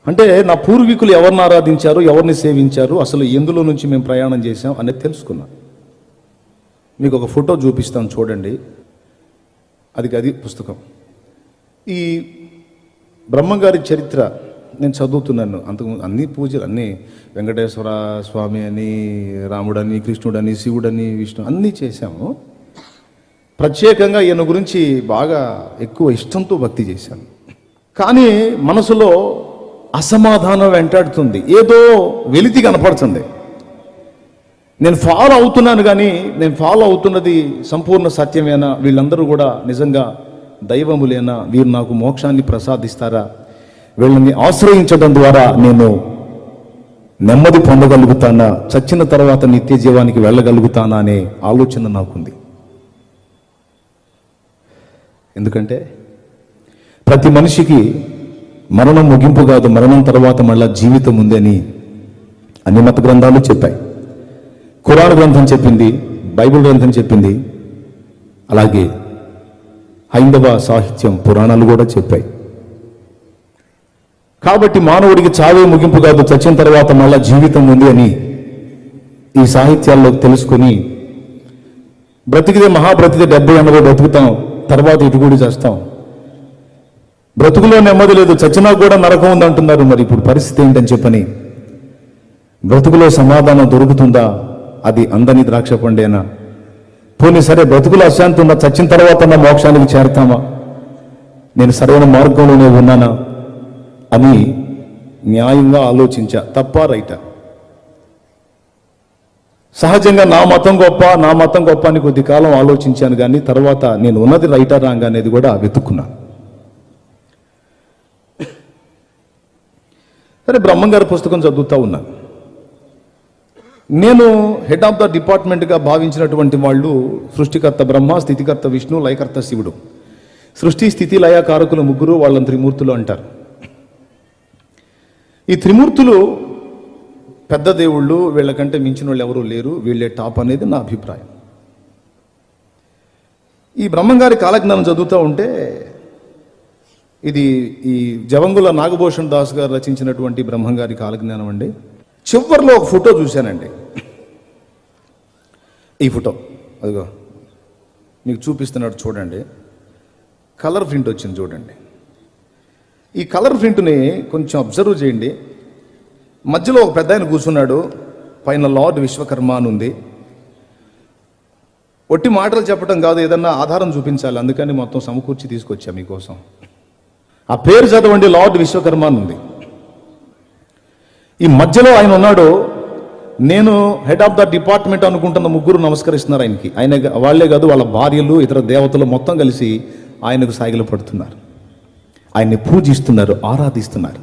అంటే నా పూర్వీకులు ఎవరిని ఆరాధించారు, ఎవరిని సేవించారు, అసలు ఎందులో నుంచి మేము ప్రయాణం చేశాం అనేది తెలుసుకున్నా. మీకు ఒక ఫోటో చూపిస్తాను చూడండి. అది పుస్తకం. ఈ బ్రహ్మంగారి చరిత్ర నేను చదువుతున్నాను. అంతకుముందు అన్ని పూజలు, అన్నీ వెంకటేశ్వర స్వామి అని, రాముడని, కృష్ణుడని, శివుడని, విష్ణు అన్నీ చేశాము. ప్రత్యేకంగా ఈయన గురించి బాగా ఎక్కువ ఇష్టంతో భక్తి చేశాను. కానీ మనసులో అసమాధానం వెంటాడుతుంది, ఏదో వెలితి కనపడుతుంది. నేను ఫాలో అవుతున్నాను, కానీ నేను ఫాలో అవుతున్నది సంపూర్ణ సత్యమేనా, వీళ్ళందరూ కూడా నిజంగా దైవములేనా, వీరు నాకు మోక్షాన్ని ప్రసాదిస్తారా, వీళ్ళని ఆశ్రయించడం ద్వారా నేను నెమ్మది పొందగలుగుతానా, చచ్చిన తర్వాత నిత్య జీవానికి వెళ్ళగలుగుతానా అనే ఆలోచన నాకుంది. ఎందుకంటే ప్రతి మనిషికి మరణం ముగింపు కాదు, మరణం తర్వాత మళ్ళా జీవితం ఉంది అని అన్ని మత గ్రంథాలు చెప్పాయి. ఖురాన్ గ్రంథం చెప్పింది, బైబిల్ గ్రంథం చెప్పింది, అలాగే హైందవ సాహిత్యం, పురాణాలు కూడా చెప్పాయి. కాబట్టి మానవుడికి చావే ముగింపు కాదు, చచ్చిన తర్వాత మళ్ళా జీవితం ఉంది అని ఈ సాహిత్యాల్లో తెలుసుకొని బ్రతికితే మహాబ్రతికితే 70-80 బ్రతుకుతాం, తర్వాత ఇటు కూడా చేస్తాం. బ్రతుకులో నెమ్మది లేదు, చచ్చినా కూడా నరకం ఉందంటున్నారు. మరి ఇప్పుడు పరిస్థితి ఏంటని చెప్పని బ్రతుకులో సమాధానం దొరుకుతుందా, అది అందని ద్రాక్ష పండేనా, పోనీ సరే బ్రతుకులో అశాంతి ఉందా, చచ్చిన తర్వాత నా మోక్షానికి చేరతామా, నేను సరైన మార్గంలోనే ఉన్నానా అని న్యాయంగా ఆలోచించా. తప్ప రైటా? సహజంగా నా మతం గొప్ప అని కొద్ది కాలం ఆలోచించాను, కానీ తర్వాత నేను ఉన్నది రైటా రాంగ్ అనేది కూడా వెతుక్కున్నా. సరే, బ్రహ్మంగారి పుస్తకం చదువుతూ ఉన్నాను. నేను హెడ్ ఆఫ్ ద డిపార్ట్మెంట్గా భావించినటువంటి వాళ్ళు సృష్టికర్త బ్రహ్మ, స్థితికర్త విష్ణు, లయకర్త శివుడు. సృష్టి స్థితి లయ కారకులు ముగ్గురు, వాళ్ళని త్రిమూర్తులు అంటారు. ఈ త్రిమూర్తులు పెద్ద దేవుళ్ళు, వీళ్ళకంటే మించిన వాళ్ళు ఎవరూ లేరు, వీళ్ళే టాప్ అనేది నా అభిప్రాయం. ఈ బ్రహ్మంగారి కాలజ్ఞానం చదువుతూ ఉంటే, ఇది ఈ జవంగుల నాగభూషణ్ దాస్ గారు రచించినటువంటి బ్రహ్మంగారి కాలజ్ఞానం అండి. చివరిలో ఒక ఫోటో చూశానండి. ఈ ఫోటో అదిగో మీకు చూపిస్తున్నాడు చూడండి. కలర్ ప్రింట్ వచ్చింది చూడండి. ఈ కలర్ ప్రింట్ని కొంచెం అబ్జర్వ్ చేయండి. మధ్యలో ఒక పెద్ద ఆయన కూర్చున్నాడు, పైన లార్డ్ విశ్వకర్మ అని ఉంది. ఒట్టి మాటలు చెప్పడం కాదు, ఏదన్నా ఆధారం చూపించాలి, అందుకని మొత్తం సమకూర్చి తీసుకొచ్చా మీకోసం. ఆ పేరు చదవండి, లార్డ్ విశ్వకర్మ అని ఉంది. ఈ మధ్యలో ఆయన ఉన్నాడు. నేను హెడ్ ఆఫ్ ద డిపార్ట్మెంట్ అనుకుంటున్న ముగ్గురు నమస్కరిస్తున్నారు ఆయనకి. ఆయన వాళ్లే కాదు, వాళ్ళ భార్యలు, ఇతర దేవతలు మొత్తం కలిసి ఆయనకు సాగిలు పడుతున్నారు, ఆయన్ని పూజిస్తున్నారు, ఆరాధిస్తున్నారు.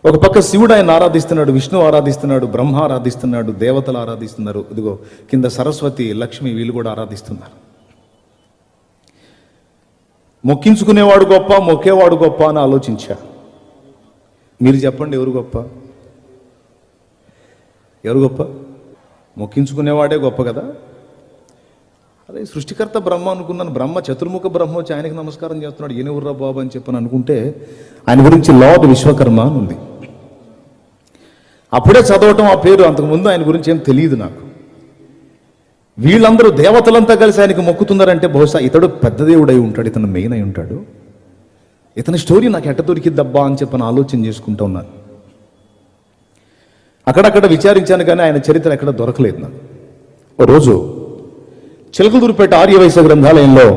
ఒక పక్క శివుడు ఆయన ఆరాధిస్తున్నాడు, విష్ణు ఆరాధిస్తున్నాడు, బ్రహ్మ ఆరాధిస్తున్నాడు, దేవతలు ఆరాధిస్తున్నారు. ఇదిగో కింద సరస్వతి, లక్ష్మి, వీళ్ళు కూడా ఆరాధిస్తున్నారు. మొక్కించుకునేవాడు గొప్ప, మొక్కేవాడు గొప్ప అని ఆలోచించా. మీరు చెప్పండి, ఎవరు గొప్ప? ఎవరు గొప్ప? మొక్కించుకునేవాడే గొప్ప కదా. అరే, సృష్టికర్త బ్రహ్మ అనుకున్నాను, బ్రహ్మ చతుర్ముఖ బ్రహ్మ వచ్చి ఆయనకి నమస్కారం చేస్తున్నాడు, ఈయనెవర్రా బాబు అని చెప్పని అనుకుంటే ఆయన గురించి లార్డ్ విశ్వకర్మ అని ఉంది. అప్పుడే చదవటం ఆ పేరు, అంతకుముందు ఆయన గురించి ఏం తెలియదు నాకు. వీళ్ళందరూ దేవతలంతా కలిసి ఆయనకు మొక్కుతున్నారంటే బహుశా ఇతడు పెద్ద దేవుడై ఉంటాడు, ఇతను మెయిన్ అయి ఉంటాడు. ఇతని స్టోరీ నాకు ఎట్ట దొరికిద్దబ్బా అని చెప్పని ఆలోచన చేసుకుంటూ ఉన్నాను. అక్కడక్కడ విచారించాను, కానీ ఆయన చరిత్ర ఎక్కడ దొరకలేదు నాకు. ఓ రోజు చిలకలూరుపేట ఆర్యవైశ్య గ్రంథాలయంలో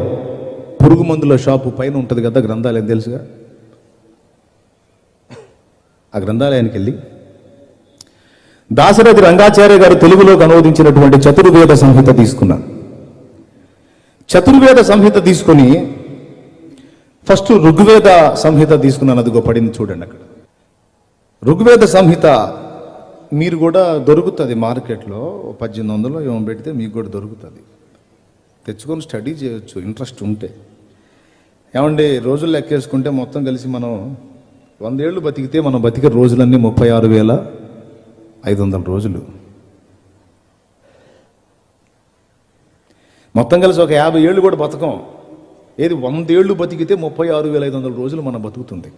పురుగు మందుల షాపు పైన ఉంటుంది కదా గ్రంథాలయం, తెలుసుగా. ఆ గ్రంథాలయానికి వెళ్ళి దాశరథి రంగాచార్య గారు తెలుగులోకి అనువదించినటువంటి చతుర్వేద సంహిత తీసుకున్నాను. చతుర్వేద సంహిత తీసుకుని ఫస్ట్ ఋగ్వేద సంహిత తీసుకున్నాను. అదిగో పడింది చూడండి అక్కడ. ఋగ్వేద సంహిత మీరు కూడా దొరుకుతుంది మార్కెట్లో, 1800 ఏమో పెడితే మీకు కూడా దొరుకుతుంది. తెచ్చుకొని స్టడీ చేయొచ్చు ఇంట్రెస్ట్ ఉంటే. ఏమండి, రోజులు లెక్కేసుకుంటే మొత్తం కలిసి మనం 100 ఏళ్ళు బతికితే మనం బతికే రోజులన్నీ 36,500 రోజులు. మొత్తం కలిసి ఒక 50 ఏళ్ళు కూడా బతకం. ఏది 100 ఏళ్ళు బతికితే 36,500 రోజులు మనం బతుకుతుంది.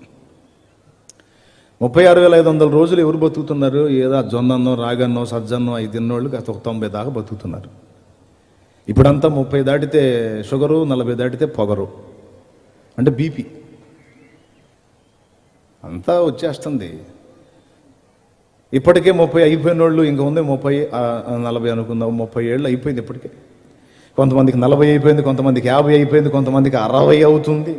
36,500 రోజులు ఎవరు బతుకుతున్నారు? ఏదో జొన్నన్నో రాగన్నో సజ్జన్నో అవి తిన్నోళ్ళు కాస్త ఒక 90 దాకా బతుకుతున్నారు. ఇప్పుడంతా 30 దాటితే షుగరు, 40 దాటితే పొగరు, అంటే బీపీ అంతా వచ్చేస్తుంది. ఇప్పటికే 30 అయిపోయిన వాళ్ళు ఇంకా ఉంది 30, 40 అనుకుందాం. 30 ఏళ్ళు అయిపోయింది ఇప్పటికే. కొంతమందికి 40 అయిపోయింది, కొంతమందికి 50 అయిపోయింది, కొంతమందికి 60 అవుతుంది.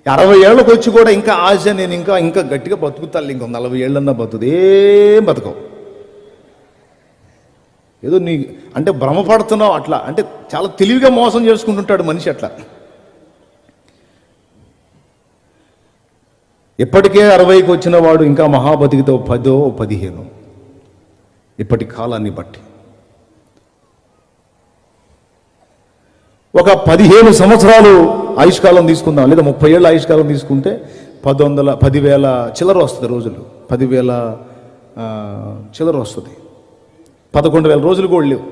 60 ఏళ్ళకి వచ్చి కూడా ఇంకా ఆశ, నేను ఇంకా ఇంకా గట్టిగా బతుకుతాను, ఇంకో 40 ఏళ్ళన్నా బతుకుదు. ఏం బతకవు. ఏదో నీ అంటే భ్రమపడుతున్నావు అట్లా, అంటే చాలా తెలివిగా మోసం చేసుకుంటుంటాడు మనిషి అట్లా. ఇప్పటికే 60కి వచ్చిన వాడు ఇంకా మహాబతికితో 10, 15 ఇప్పటి కాలాన్ని బట్టి. ఒక 15 సంవత్సరాలు ఆయుష్కాలం తీసుకుందాం, లేదా 30 ఏళ్ళ ఆయుష్కాలం తీసుకుంటే 10,000 చిల్లర వస్తుంది రోజులు. 10,000 చిల్లర వస్తుంది. 11,000 రోజులు కూడా లేవు.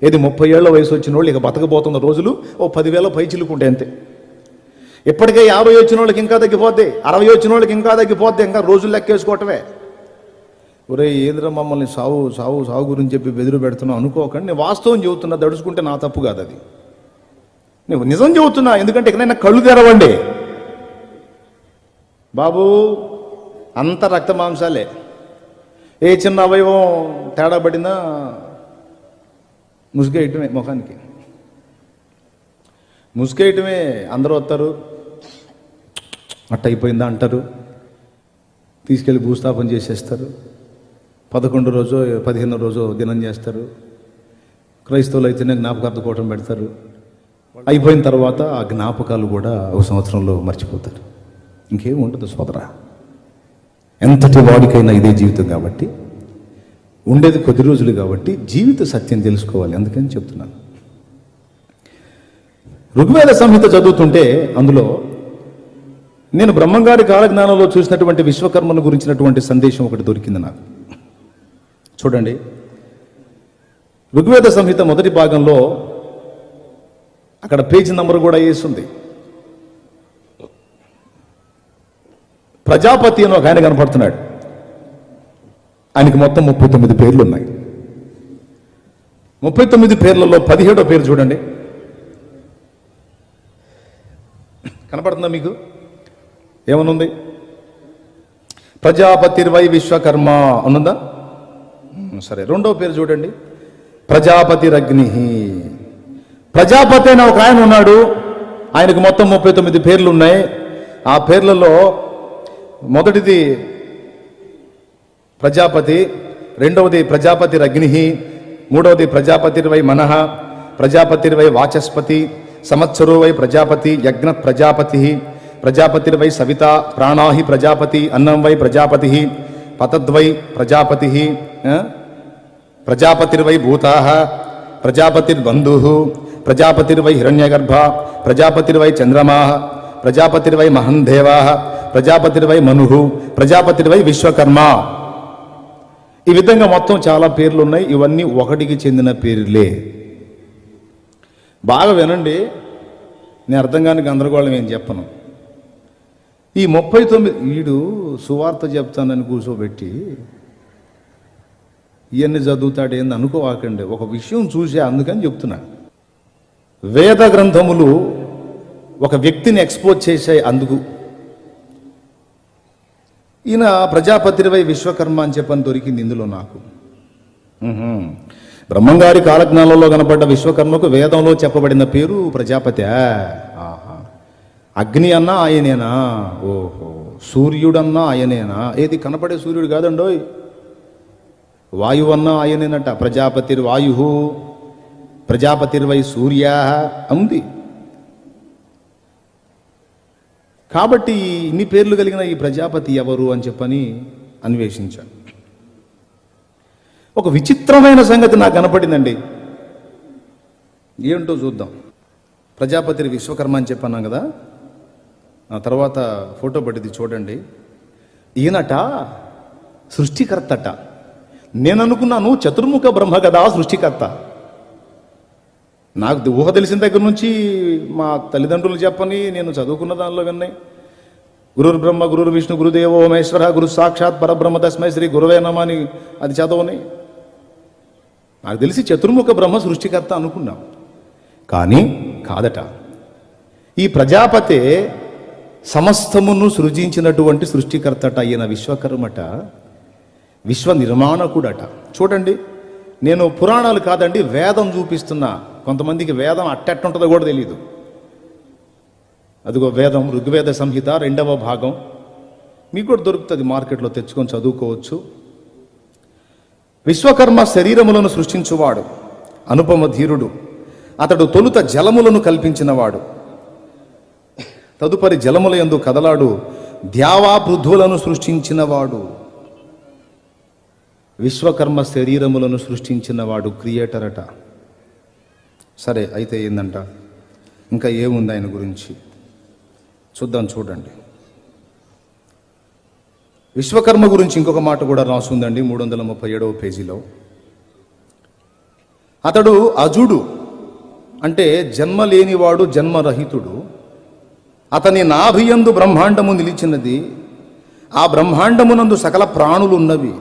ఏది 30 ఏళ్ళ వయసు వచ్చిన వాళ్ళు ఇక బతకబోతున్న రోజులు 10,000 పై చిలుకుంటే అంతే. ఇప్పటికే 50 వచ్చిన వాళ్ళకి ఇంకా తగ్గిపోద్ది, 60 వచ్చిన వాళ్ళకి ఇంకా తగ్గిపోద్ది. ఇంకా రోజులు లెక్కేసుకోవటమే. ఒరే ఏంద్ర మమ్మల్ని సావు సావు సావు గురించి చెప్పి బెదిరి పెడుతున్నావు అనుకోకండి. నేను వాస్తవం చెబుతున్నా, దడుచుకుంటే నా తప్పు కాదు అది. నేను నిజం చెబుతున్నా. ఎందుకంటే ఎక్కడైనా కళ్ళు తెరవండి బాబు, అంత రక్త మాంసాలే. ఏ చిన్న అవయవం తేడా పడినా ముసుగేయటమే, ముఖానికి ముసుగేయటమే. అందరూ వస్తారు, అట్ట అయిపోయిందా అంటారు, తీసుకెళ్ళి భూస్థాపన చేసేస్తారు. 11 రోజు 15 రోజు దినం చేస్తారు. క్రైస్తవులు అయితేనే జ్ఞాపకార్థ కూటం పెడతారు. అయిపోయిన తర్వాత ఆ జ్ఞాపకాలు కూడా ఒక సంవత్సరంలో మర్చిపోతారు. ఇంకేం ఉండదు సోదరా. ఎంతటి వాడికైనా ఇదే జీవితం కాబట్టి, ఉండేది కొద్ది రోజులు కాబట్టి జీవిత సత్యం తెలుసుకోవాలి. అందుకని చెప్తున్నాను. ఋగ్వేద సంహిత చదువుతుంటే అందులో నేను బ్రహ్మంగారి కాలజ్ఞానంలో చూసినటువంటి విశ్వకర్మను గురించినటువంటి సందేశం ఒకటి దొరికింది నాకు. చూడండి, ఋగ్వేద సంహిత మొదటి భాగంలో అక్కడ పేజీ నంబర్ కూడా వేస్తుంది. ప్రజాపతి అని ఒక ఆయన కనపడుతున్నాడు. ఆయనకి మొత్తం 39 పేర్లు ఉన్నాయి. 39 పేర్లలో 17వ పేరు చూడండి, కనపడుతుందా మీకు? ఏమనుంది? ప్రజాపతిర్వై విశ్వకర్మ అనుందా? సరే, రెండవ పేరు చూడండి, ప్రజాపతిరగ్ని. ప్రజాపతి అయిన ఒక ఆయన ఉన్నాడు. ఆయనకు మొత్తం 39 పేర్లు ఉన్నాయి. ఆ పేర్లలో మొదటిది ప్రజాపతి, రెండవది ప్రజాపతిరగ్ని, మూడవది ప్రజాపతిర్వై మనః, ప్రజాపతిర్వై వాచస్పతి, సంవత్సరోవై ప్రజాపతి, యజ్ఞ ప్రజాపతి, ప్రజాపతిర్వై సవిత, ప్రాణాహి ప్రజాపతి, అన్నం వై ప్రజాపతి, పతద్వై ప్రజాపతి, ప్రజాపతిర్వై భూతాః, ప్రజాపతిర్బంధు, ప్రజాపతిర్వై హిరణ్యగర్భ, ప్రజాపతిర్వై చంద్రమాః, ప్రజాపతిర్వై మహందేవాః, ప్రజాపతిర్వై మనుః, ప్రజాపతిర్వై విశ్వకర్మ. ఈ విధంగా మొత్తం చాలా పేర్లు ఉన్నాయి. ఇవన్నీ ఒకటికి చెందిన పేర్లే. బాగా వినండి, నేను అర్థం కాని గందరగోళం ఏం చెప్పను. ఈ 39 వీడు సువార్త చెప్తానని కూర్చోబెట్టి ఇవన్నీ చదువుతాడు ఏంది అనుకోవాకండి. ఒక విషయం చూసే, అందుకని చెప్తున్నా. వేద గ్రంథములు ఒక వ్యక్తిని ఎక్స్పోజ్ చేశాయి. అందుకు ఈయన ప్రజాపతిర్వై విశ్వకర్మ అని చెప్పని దొరికింది ఇందులో నాకు. బ్రహ్మంగారి కాలజ్ఞానంలో కనపడ్డ విశ్వకర్మకు వేదంలో చెప్పబడిన పేరు ప్రజాపతి. అగ్ని అన్నా ఆయనేనా? ఓహో, సూర్యుడన్నా ఆయనేనా? ఏది కనపడే సూర్యుడు కాదండోయ్, వాయువన్నా ఆయనేనట. ప్రజాపతిర్వాయు, ప్రజాపతిర్వై సూర్య ఉంది. కాబట్టి ఇన్ని పేర్లు కలిగిన ఈ ప్రజాపతి ఎవరు అని చెప్పని అన్వేషించాను. ఒక విచిత్రమైన సంగతి నాకు కనపడిందండి. ఏంటో చూద్దాం. ప్రజాపతి విశ్వకర్మ అని చెప్పన్నాం కదా, ఆ తర్వాత ఫోటో పట్టింది చూడండి. ఈయనట సృష్టికర్తట. నేను అనుకున్నాను చతుర్ముఖ బ్రహ్మ కదా సృష్టికర్త. నాకు ఊహ తెలిసిన దగ్గర నుంచి మా తల్లిదండ్రులు చెప్పని, నేను చదువుకున్న దానిలో విన్నాయి, గురుర్ బ్రహ్మ గురుర్ విష్ణు గురుదేవో మహేశ్వర గురు సాక్షాత్ పరబ్రహ్మ తస్మై శ్రీ గురువే నమః అని అది చదవని. నాకు తెలిసి చతుర్ముఖ బ్రహ్మ సృష్టికర్త అనుకున్నాం, కానీ కాదట. ఈ ప్రజాపతే సమస్తమును సృజించినటువంటి సృష్టికర్తట. ఈయన విశ్వకర్మట, విశ్వ నిర్మాణకుడట. చూడండి, నేను పురాణాలు కాదండి వేదం చూపిస్తున్నా. కొంతమందికి వేదం అట్టెట్టుంటుందో కూడా తెలియదు. అదిగో వేదం, ఋగ్వేద సంహిత 2వ భాగం మీకు కూడా దొరుకుతుంది, మార్కెట్లో తెచ్చుకొని చదువుకోవచ్చు. విశ్వకర్మ శరీరములను సృష్టించువాడు, అనుపమ ధీరుడు. అతడు తొలుత జలములను కల్పించినవాడు, తదుపరి జలముల యందు కదలాడు, ద్యావా పృథువులను సృష్టించినవాడు. విశ్వకర్మ శరీరములను సృష్టించినవాడు, క్రియేటర్ అట. సరే, అయితే ఏందంట, ఇంకా ఏముంది ఆయన గురించి చూద్దాం. చూడండి, విశ్వకర్మ గురించి ఇంకొక మాట కూడా రాసుందండి 337వ పేజీలో. అతడు అజుడు, అంటే జన్మ లేనివాడు, జన్మరహితుడు. అతని నాభియందు బ్రహ్మాండము నిలిచినది, ఆ బ్రహ్మాండమునందు సకల ప్రాణులు ఉన్నవి.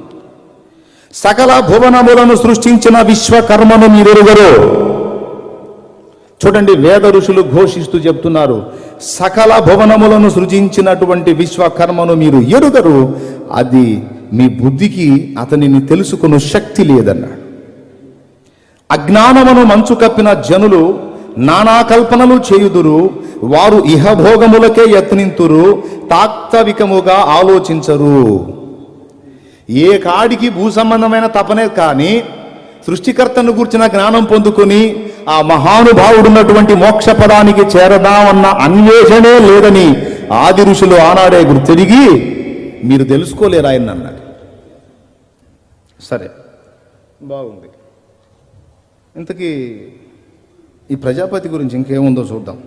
సకల భువనములను సృష్టించిన విశ్వకర్మను మీరెరుగరు. చూడండి, వేద ఋషులు ఘోషిస్తూ చెప్తున్నారు, సకల భువనములను సృజించినటువంటి విశ్వకర్మను మీరు ఎరుగరు, అది మీ బుద్ధికి అతనిని తెలుసుకుని శక్తి లేదన్నాడు. అజ్ఞానమును మంచు కప్పిన జనులు నానా కల్పనలు చేయుదురు, వారు ఇహభోగములకే యత్నింతురు, తాత్వికముగా ఆలోచించరు. ఏ కాడికి భూ సంబంధమైన తపనే కానీ సృష్టికర్తను గూర్చిన జ్ఞానం పొందుకొని ఆ మహానుభావుడున్నటువంటి మోక్ష పదానికి చేరదామన్న అన్వేషణే లేదని ఆది ఋషులు ఆనాడే గుర్తిరిగి మీరు తెలుసుకోలేరు ఆయన అన్నాడు. సరే, బాగుంది. ఇంతకీ ఈ ప్రజాపతి గురించి ఇంకేముందో చూద్దాం.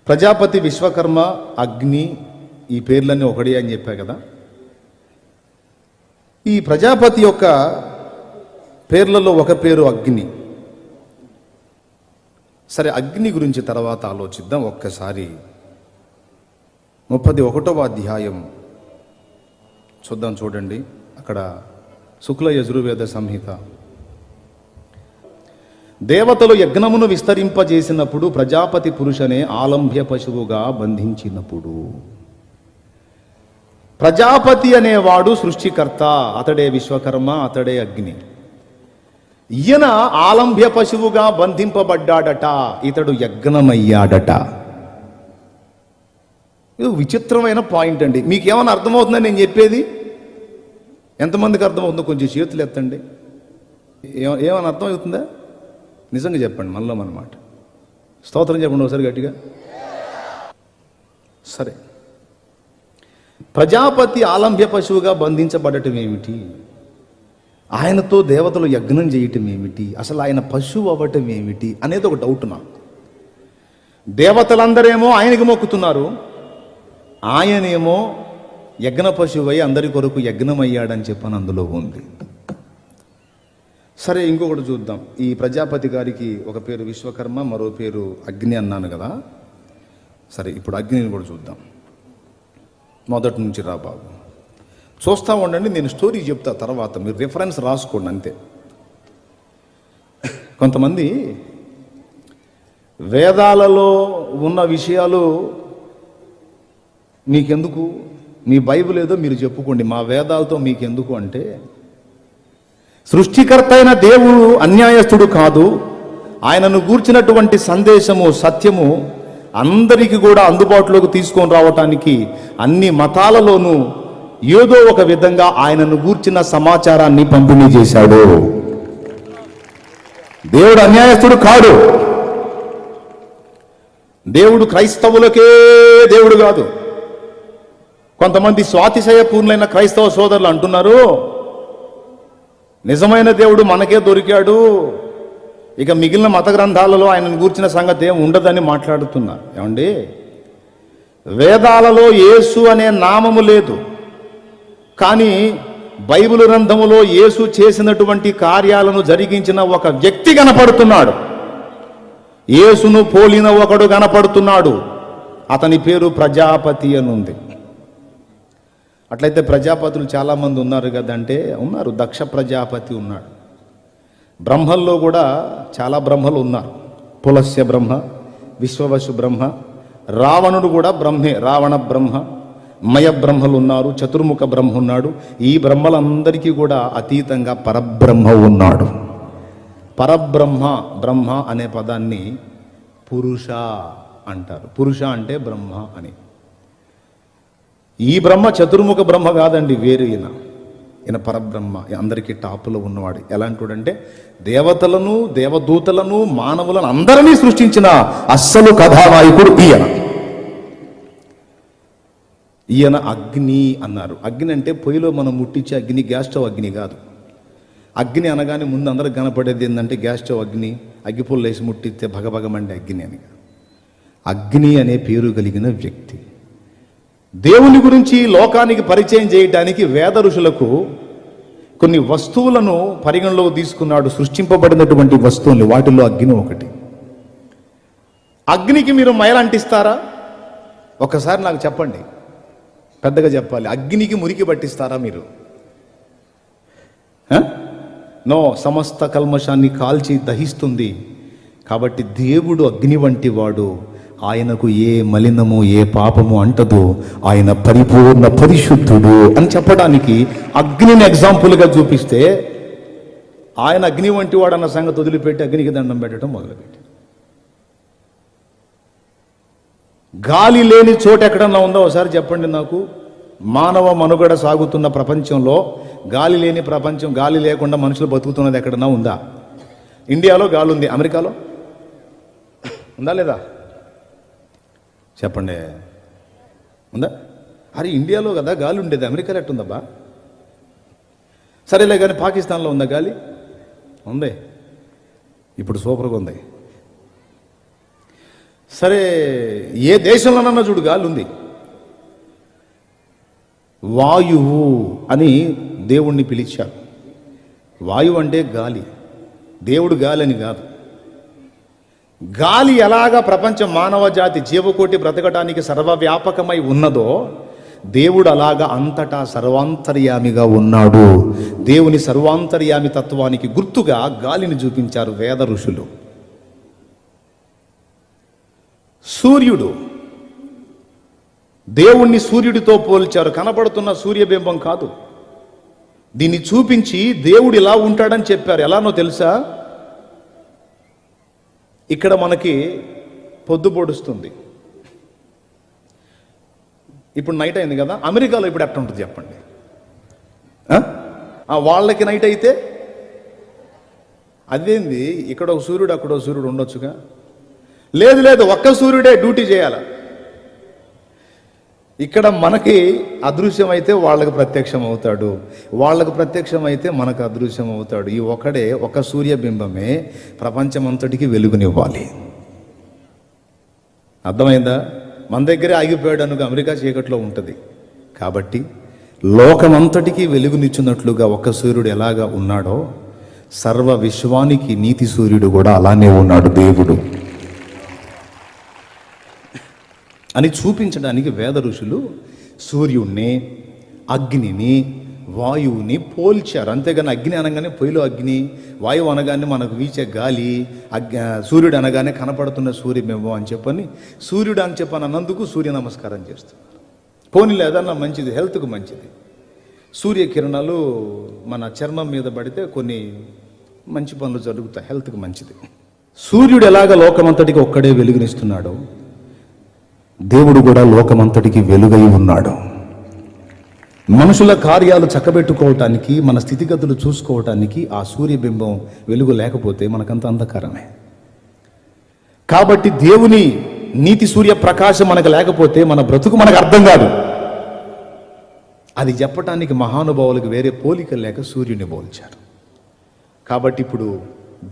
ప్రజాపతి, విశ్వకర్మ, అగ్ని, ఈ పేర్లన్నీ ఒకటి అని చెప్పా కదా. ఈ ప్రజాపతి యొక్క పేర్లలో ఒక పేరు అగ్ని. సరే, అగ్ని గురించి తర్వాత ఆలోచిద్దాం. ఒక్కసారి 31వ అధ్యాయం చూద్దాం. చూడండి, అక్కడ శుక్ల యజుర్వేద సంహిత. దేవతలు యజ్ఞమును విస్తరింపజేసినప్పుడు ప్రజాపతి పురుషనే ఆలంభ్య పశువుగా బంధించినప్పుడు. ప్రజాపతి అనేవాడు సృష్టికర్త, అతడే విశ్వకర్మ, అతడే అగ్ని. ఈయన ఆలంభ్య పశువుగా బంధింపబడ్డాడట, ఇతడు యజ్ఞమయ్యాడట. ఇది విచిత్రమైన పాయింట్ అండి. మీకేమైనా అర్థమవుతుందని నేను చెప్పేది? ఎంతమందికి అర్థమవుతుందో కొంచెం చేతులు ఎత్తండి. ఏమైనా అర్థమవుతుందా? నిజంగా చెప్పండి, మనలో అన్నమాట. స్తోత్రం చెప్పండి ఒకసారి గట్టిగా. సరే, ప్రజాపతి ఆలంభ్య పశువుగా బంధించబడటం ఏమిటి? ఆయనతో దేవతలు యజ్ఞం చేయటం ఏమిటి? అసలు ఆయన పశువు అవ్వటం ఏమిటి అనేది ఒక డౌట్ నాకు. దేవతలందరేమో ఆయనకి మొక్కుతున్నారు, ఆయనేమో యజ్ఞ పశువై అందరి కొరకు యజ్ఞమయ్యాడని చెప్పని అందులో ఉంది. సరే, ఇంకొకటి చూద్దాం. ఈ ప్రజాపతి గారికి ఒక పేరు విశ్వకర్మ, మరో పేరు అగ్ని అన్నాను కదా. సరే, ఇప్పుడు అగ్నిని కూడా చూద్దాం. మొదటి నుంచి రా బాబు, చూస్తూ ఉండండి. నేను స్టోరీ చెప్తా తర్వాత, మీరు రిఫరెన్స్ రాసుకోండి అంతే. కొంతమంది వేదాలలో ఉన్న విషయాలు మీకెందుకు, మీ బైబిల్ ఏదో మీరు చెప్పుకోండి, మా వేదాలతో మీకెందుకు అంటే, సృష్టికర్త అయిన దేవుడు అన్యాయస్తుడు కాదు. ఆయనను గూర్చినటువంటి సందేశము, సత్యము అందరికీ కూడా అందుబాటులోకి తీసుకొని రావటానికి అన్ని మతాలలోనూ ఏదో ఒక విధంగా ఆయనను గూర్చిన సమాచారాన్ని పంపిణీ చేశాడు. దేవుడు అన్యాయస్తుడు కాడు. దేవుడు క్రైస్తవులకే దేవుడు కాదు. కొంతమంది స్వాతిశయ పూర్ణులైన క్రైస్తవ సోదరులు అంటున్నారు, నిజమైన దేవుడు మనకే దొరికాడు, ఇక మిగిలిన మత గ్రంథాలలో ఆయనను గూర్చిన సంగతి ఏం ఉండదని మాట్లాడుతున్నారు. ఏమండి, వేదాలలో యేసు అనే నామము లేదు, కానీ బైబిల్ గ్రంథములో యేసు చేసినటువంటి కార్యాలను జరిగించిన ఒక వ్యక్తి కనపడుతున్నాడు. యేసును పోలిన ఒకడు కనపడుతున్నాడు, అతని పేరు ప్రజాపతి అని ఉంది. అట్లయితే ప్రజాపతులు చాలామంది ఉన్నారు కదంటే ఉన్నారు. దక్ష ప్రజాపతి ఉన్నాడు. బ్రహ్మల్లో కూడా చాలా బ్రహ్మలు ఉన్నారు. పులస్య బ్రహ్మ, విశ్వవసు బ్రహ్మ, రావణుడు కూడా బ్రహ్మే, రావణ బ్రహ్మ, మయ బ్రహ్మలు ఉన్నారు, చతుర్ముఖ బ్రహ్మ ఉన్నాడు. ఈ బ్రహ్మలందరికీ కూడా అతీతంగా పరబ్రహ్మ ఉన్నాడు. పరబ్రహ్మ, బ్రహ్మ అనే పదాన్ని పురుష అంటారు. పురుష అంటే బ్రహ్మ అని. ఈ బ్రహ్మ చతుర్ముఖ బ్రహ్మ కాదండి, వేరు ఈయన పరబ్రహ్మ, అందరికీ టాపులో ఉన్నవాడు. ఎలాంటివాడంటే దేవతలను, దేవదూతలను, మానవులను అందరినీ సృష్టించిన అస్సలు కథానాయకుడు ఈయన అగ్ని అన్నారు. అగ్ని అంటే పొయ్యిలో మనం ముట్టించే అగ్ని, గ్యాస్ స్టవ్ అగ్ని కాదు. అగ్ని అనగానే ముందు అందరికి కనపడేది ఏంటంటే గ్యాస్ స్టవ్ అగ్ని, అగ్గిపుల్ల వేసి ముట్టిస్తే భగభగమంటే అగ్ని అని. అగ్ని అనే పేరు కలిగిన వ్యక్తి. దేవుని గురించి లోకానికి పరిచయం చేయడానికి వేద ఋషులకు కొన్ని వస్తువులను పరిగణలోకి తీసుకున్నాడు. సృష్టింపబడినటువంటి వస్తువులు, వాటిల్లో అగ్ని ఒకటి. అగ్నికి మీరు మైల అంటిస్తారా? ఒకసారి నాకు చెప్పండి, పెద్దగా చెప్పాలి. అగ్నికి మురికి పట్టిస్తారా మీరు? నో, సమస్త కల్మషాన్ని కాల్చి దహిస్తుంది. కాబట్టి దేవుడు అగ్ని వంటి వాడు. ఆయనకు ఏ మలినము, ఏ పాపము అంటదు. ఆయన పరిపూర్ణ పరిశుద్ధుడు అని చెప్పడానికి అగ్నిని ఎగ్జాంపుల్గా చూపిస్తే, ఆయన అగ్ని వంటి వాడు అన్న సంగతి వదిలిపెట్టి అగ్నికి దండం పెట్టడం మొదలుపెట్టి, గాలి లేని చోట ఎక్కడన్నా ఉందో ఒకసారి చెప్పండి నాకు. మానవ మనుగడ సాగుతున్న ప్రపంచంలో గాలి లేని ప్రపంచం, గాలి లేకుండా మనుషులు బతుకుతున్నది ఎక్కడన్నా ఉందా? ఇండియాలో గాలి ఉంది, అమెరికాలో ఉందా లేదా? చెప్పండి, ఉందా? అరే ఇండియాలో కదా గాలి ఉండేది, అమెరికాలో ఎట్టుందబ్బా? సరేలే కానీ పాకిస్తాన్లో ఉందా గాలి? ఉంది, ఇప్పుడు సూపర్గా ఉంది. సరే, ఏ దేశంలోనన్నా చూడు గాలి ఉంది. వాయువు అని దేవుణ్ణి పిలిచారు. వాయువు అంటే గాలి, దేవుడు గాలి అని కాదు. గాలి ఎలాగా ప్రపంచం, మానవ జాతి, జీవకోటి బ్రతకటానికి సర్వవ్యాపకమై ఉన్నదో, దేవుడు అలాగా అంతటా సర్వాంతర్యామిగా ఉన్నాడు. దేవుని సర్వాంతర్యామి తత్వానికి గుర్తుగా గాలిని చూపించారు వేద ఋషులు. సూర్యుడు, దేవుణ్ణి సూర్యుడితో పోల్చారు. కనబడుతున్న సూర్యబింబం కాదు, దీన్ని చూపించి దేవుడు ఇలా ఉంటాడని చెప్పారు. ఎలానో తెలుసా? ఇక్కడ మనకి పొద్దు పొడుస్తుంది, ఇప్పుడు నైట్ అయింది కదా. అమెరికాలో ఇప్పుడు ఎట్లా ఉంటుంది చెప్పండి? వాళ్ళకి నైట్ అయితే అదేంది, ఇక్కడ ఒక సూర్యుడు అక్కడ ఒక సూర్యుడు ఉండొచ్చుగా? లేదు లేదు, ఒక్క సూర్యుడే డ్యూటీ చేయాలి. ఇక్కడ మనకి అదృశ్యం అయితే వాళ్ళకి ప్రత్యక్షం అవుతాడు, వాళ్ళకు ప్రత్యక్షం అయితే మనకు అదృశ్యం అవుతాడు. ఈ ఒకడే, ఒక సూర్యబింబమే ప్రపంచమంతటికి వెలుగునివ్వాలి. అర్థమైందా? మన దగ్గరే ఆగిపోయాడు అనుకో, అమెరికా చీకట్లో ఉంటుంది. కాబట్టి లోకమంతటికి వెలుగునిచ్చినట్లుగా ఒక సూర్యుడు ఎలాగా ఉన్నాడో, సర్వ విశ్వానికి నీతి సూర్యుడు కూడా అలానే ఉన్నాడు దేవుడు అని చూపించడానికి వేద ఋషులు సూర్యుణ్ణి, అగ్నిని, వాయువుని పోల్చారు. అంతేగాని అగ్ని అనగానే పొయ్యిలో అగ్ని, వాయువు అనగానే మనకు వీచే గాలి, సూర్యుడు అనగానే కనపడుతున్న సూర్యబింబం అని చెప్పని, సూర్యుడు అని చెప్పని అన్నందుకు సూర్య నమస్కారం చేస్తున్నారు. పోనీ లేదన్నా మంచిది, హెల్త్కు మంచిది. సూర్యకిరణాలు మన చర్మం మీద పడితే కొన్ని మంచి పనులు జరుగుతాయి, హెల్త్కు మంచిది. సూర్యుడు ఎలాగ లోకమంతటికి ఒక్కడే వెలుగునిస్తున్నాడో, దేవుడు కూడా లోకమంతటికి వెలుగై ఉన్నాడు. మనుషుల కార్యాలు చక్కబెట్టుకోవటానికి, మన స్థితిగతులు చూసుకోవటానికి ఆ సూర్యబింబం వెలుగు లేకపోతే మనకంత అంధకారమే. కాబట్టి దేవుని నీతి సూర్య ప్రకాశం మనకు లేకపోతే మన బ్రతుకు మనకు అర్థం కాదు. అది చెప్పటానికి మహానుభావులకు వేరే పోలిక లేక సూర్యుని పోల్చారు. కాబట్టి ఇప్పుడు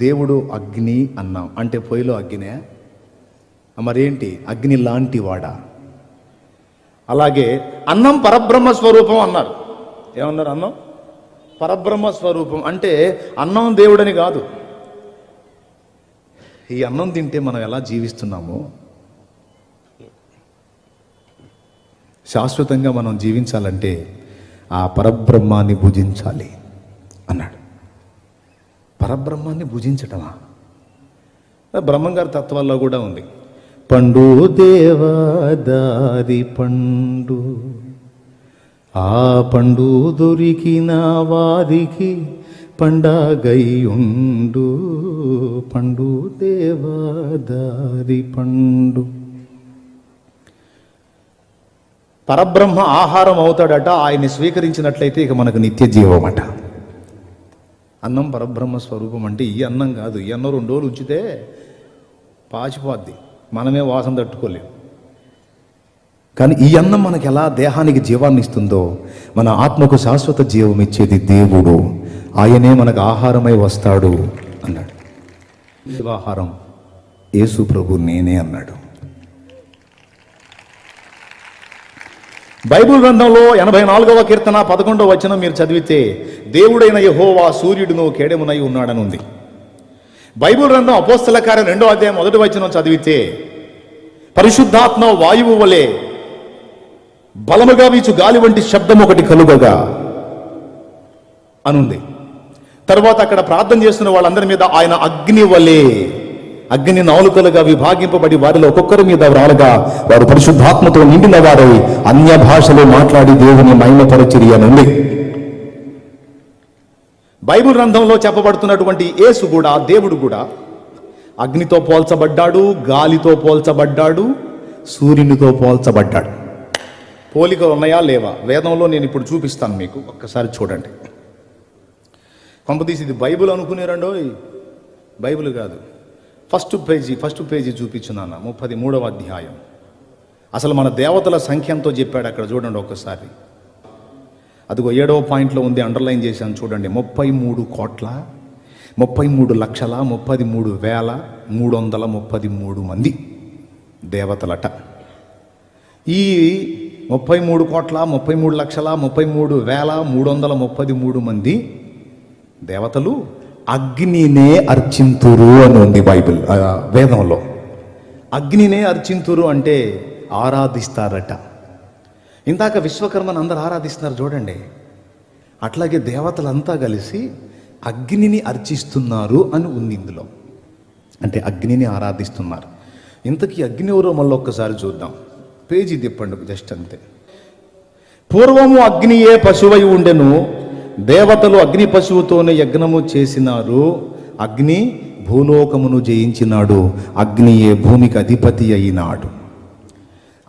దేవుడు అగ్ని అన్నాం అంటే పొయ్యిలో అగ్నే, మరేంటి అగ్ని లాంటి వాడా? అలాగే అన్నం పరబ్రహ్మ స్వరూపం అన్నారు. ఏమన్నారు? అన్నం పరబ్రహ్మ స్వరూపం అంటే అన్నం దేవుడని కాదు. ఈ అన్నం తింటే మనం ఎలా జీవిస్తున్నామో శాశ్వతంగా మనం జీవించాలంటే ఆ పరబ్రహ్మాన్ని భుజించాలి అన్నాడు. పరబ్రహ్మాన్ని భుజించటమా? బ్రహ్మంగారి తత్వాల్లో కూడా ఉంది. పండు దేవదారి పండు, ఆ పండు దొరికిన వారికి పండగయుండు, పండు దేవదారి పండు. పరబ్రహ్మ ఆహారం అవుతాడట. ఆయన్ని స్వీకరించినట్లయితే ఇక మనకు నిత్య జీవం అట. అన్నం పరబ్రహ్మ స్వరూపం అంటే ఈ అన్నం కాదు. ఈ అన్నం 2 రోజులు ఉంచితే పాచిపోద్ది, మనమే వాసన తట్టుకోలేము. కానీ ఈ అన్నం మనకి ఎలా దేహానికి జీవాన్ని ఇస్తుందో, మన ఆత్మకు శాశ్వత జీవం ఇచ్చేది దేవుడు. ఆయనే మనకు ఆహారమై వస్తాడు అన్నాడు. జీవాహారం యేసు ప్రభు నేనే అన్నాడు. బైబిల్ గ్రంథంలో 84వ కీర్తన 11వ వచనం మీరు చదివితే, దేవుడైన యెహోవా సూర్యుడును కేడెమునై ఉన్నాడని ఉంది. బైబిల్ గ్రంథం అపోస్తల కార్యం 2వ అధ్యాయం 1వ వచనం చదివితే, పరిశుద్ధాత్మ వాయువు వలె బలముగా వీచు గాలి వంటి శబ్దం ఒకటి కలుగగా అనుంది. తర్వాత అక్కడ ప్రార్థన చేస్తున్న వాళ్ళందరి మీద ఆయన అగ్ని వలె, అగ్ని నాలుకలుగా విభాగింపబడి వారిలో ఒక్కొక్కరి మీద రాలుగా వారు పరిశుద్ధాత్మతో నిండిన వారై అన్య భాషలో మాట్లాడి దేవుని మహిమపరచిరి అని ఉంది. బైబిల్ గ్రంథంలో చెప్పబడుతున్నటువంటి యేసు కూడా, దేవుడు కూడా అగ్నితో పోల్చబడ్డాడు, గాలితో పోల్చబడ్డాడు, సూర్యునితో పోల్చబడ్డాడు. పోలికలు ఉన్నాయా లేవా? వేదంలో నేను ఇప్పుడు చూపిస్తాను మీకు, ఒక్కసారి చూడండి. కొంపతీసి ఇది బైబిల్ అనుకునేరండో, బైబిల్ కాదు. ఫస్ట్ పేజీ చూపించున్నాను, 33వ అధ్యాయం. అసలు మన దేవతల సంఖ్య ఎంతో చెప్పాడు అక్కడ, చూడండి ఒక్కసారి. అదిగో 7వ పాయింట్లో ఉంది, అండర్లైన్ చేశాను చూడండి. 33,33,33,333 మంది దేవతలట. ఈ 33,33,33,333 మంది దేవతలు అగ్నినే అర్చింతురు అని ఉంది బైబిల్ వేదంలో. అగ్నినే అర్చింతురు అంటే ఆరాధిస్తారట. ఇందాక విశ్వకర్మను అందరు ఆరాధిస్తున్నారు చూడండి, అట్లాగే దేవతలంతా కలిసి అగ్నిని అర్చిస్తున్నారు అని ఉంది ఇందులో. అంటే అగ్నిని ఆరాధిస్తున్నారు. ఇంతకీ అగ్ని ఎవరో మళ్ళీ ఒక్కసారి చూద్దాం. పేజీ తిప్పండి జస్ట్ అంతే. పూర్వము అగ్నియే పశువై ఉండెను, దేవతలు అగ్ని పశువుతోనే యజ్ఞము చేసినారు. అగ్ని భూలోకమును జయించినాడు, అగ్నియే భూమికి అధిపతి అయినాడు.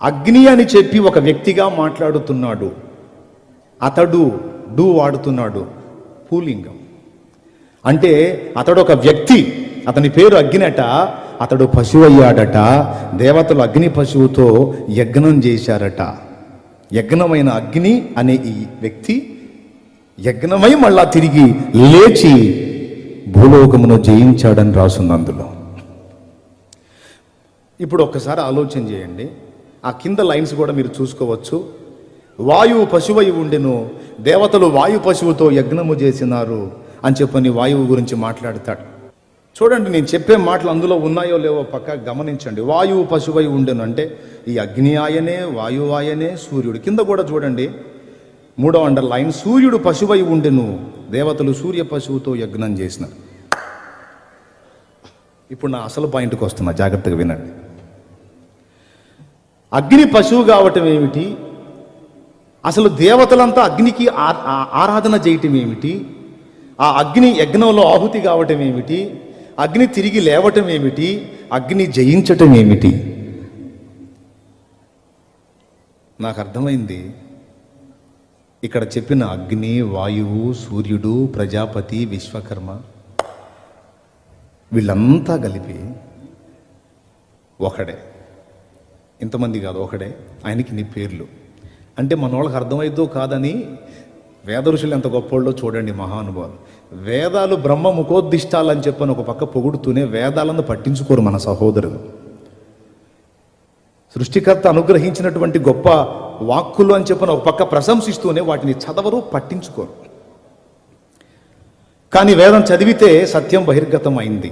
అగ్ని అని చెప్పి ఒక వ్యక్తిగా మాట్లాడుతున్నాడు. అతడు వాడుతున్నాడు పూలింగం. అంటే అతడు ఒక వ్యక్తి, అతని పేరు అగ్నిట. అతడు పశువు అయ్యాడట. దేవతలు అగ్ని పశువుతో యజ్ఞం చేశారట. యజ్ఞమైన అగ్ని అనే ఈ వ్యక్తి యజ్ఞమై మళ్ళా తిరిగి లేచి భూలోకమును జయించాడని రాసుంది అందులో. ఇప్పుడు ఒక్కసారి ఆలోచన చేయండి, ఆ కింద లైన్స్ కూడా మీరు చూసుకోవచ్చు. వాయువు పశువై ఉండెను, దేవతలు వాయు పశువుతో యజ్ఞము చేసినారు అని చెప్పని వాయువు గురించి మాట్లాడతాడు. చూడండి, నేను చెప్పే మాటలు అందులో ఉన్నాయో లేవో పక్క గమనించండి. వాయువు పశువై ఉండెను అంటే ఈ అగ్ని ఆయనే, వాయువు ఆయనే, సూర్యుడు. కింద కూడా చూడండి 3వ అండర్లైన్, సూర్యుడు పశువై ఉండెను, దేవతలు సూర్య పశువుతో యజ్ఞం చేసినారు. ఇప్పుడు నా అసలు పాయింట్కి వస్తున్నా, జాగ్రత్తగా వినండి. అగ్ని పశువు కావటం ఏమిటి? అసలు దేవతలంతా అగ్నికి ఆరాధన చేయటం ఏమిటి? ఆ అగ్ని యజ్ఞంలో ఆహుతి కావటం ఏమిటి? అగ్ని తిరిగి లేవటం ఏమిటి? అగ్ని జయించటం ఏమిటి? నాకు అర్థమైంది. ఇక్కడ చెప్పిన అగ్ని, వాయువు, సూర్యుడు, ప్రజాపతి, విశ్వకర్మ వీళ్ళంతా కలిపి ఒకడే. ఇంతమంది కాదు, ఒకడే. ఆయనకి నీ పేర్లు అంటే మన వాళ్ళకి అర్థమైద్దో కాదని వేద ఋషులు ఎంత గొప్పోళ్ళో చూడండి, మహానుభావులు. వేదాలు బ్రహ్మ ముఖోద్దిష్టాలని చెప్పని ఒక పక్క పొగుడుతూనే వేదాలను పట్టించుకోరు మన సహోదరులు. సృష్టికర్త అనుగ్రహించినటువంటి గొప్ప వాక్కులు అని చెప్పని ఒక పక్క ప్రశంసిస్తూనే వాటిని చదవరు, పట్టించుకోరు. కానీ వేదం చదివితే సత్యం బహిర్గతం అయింది.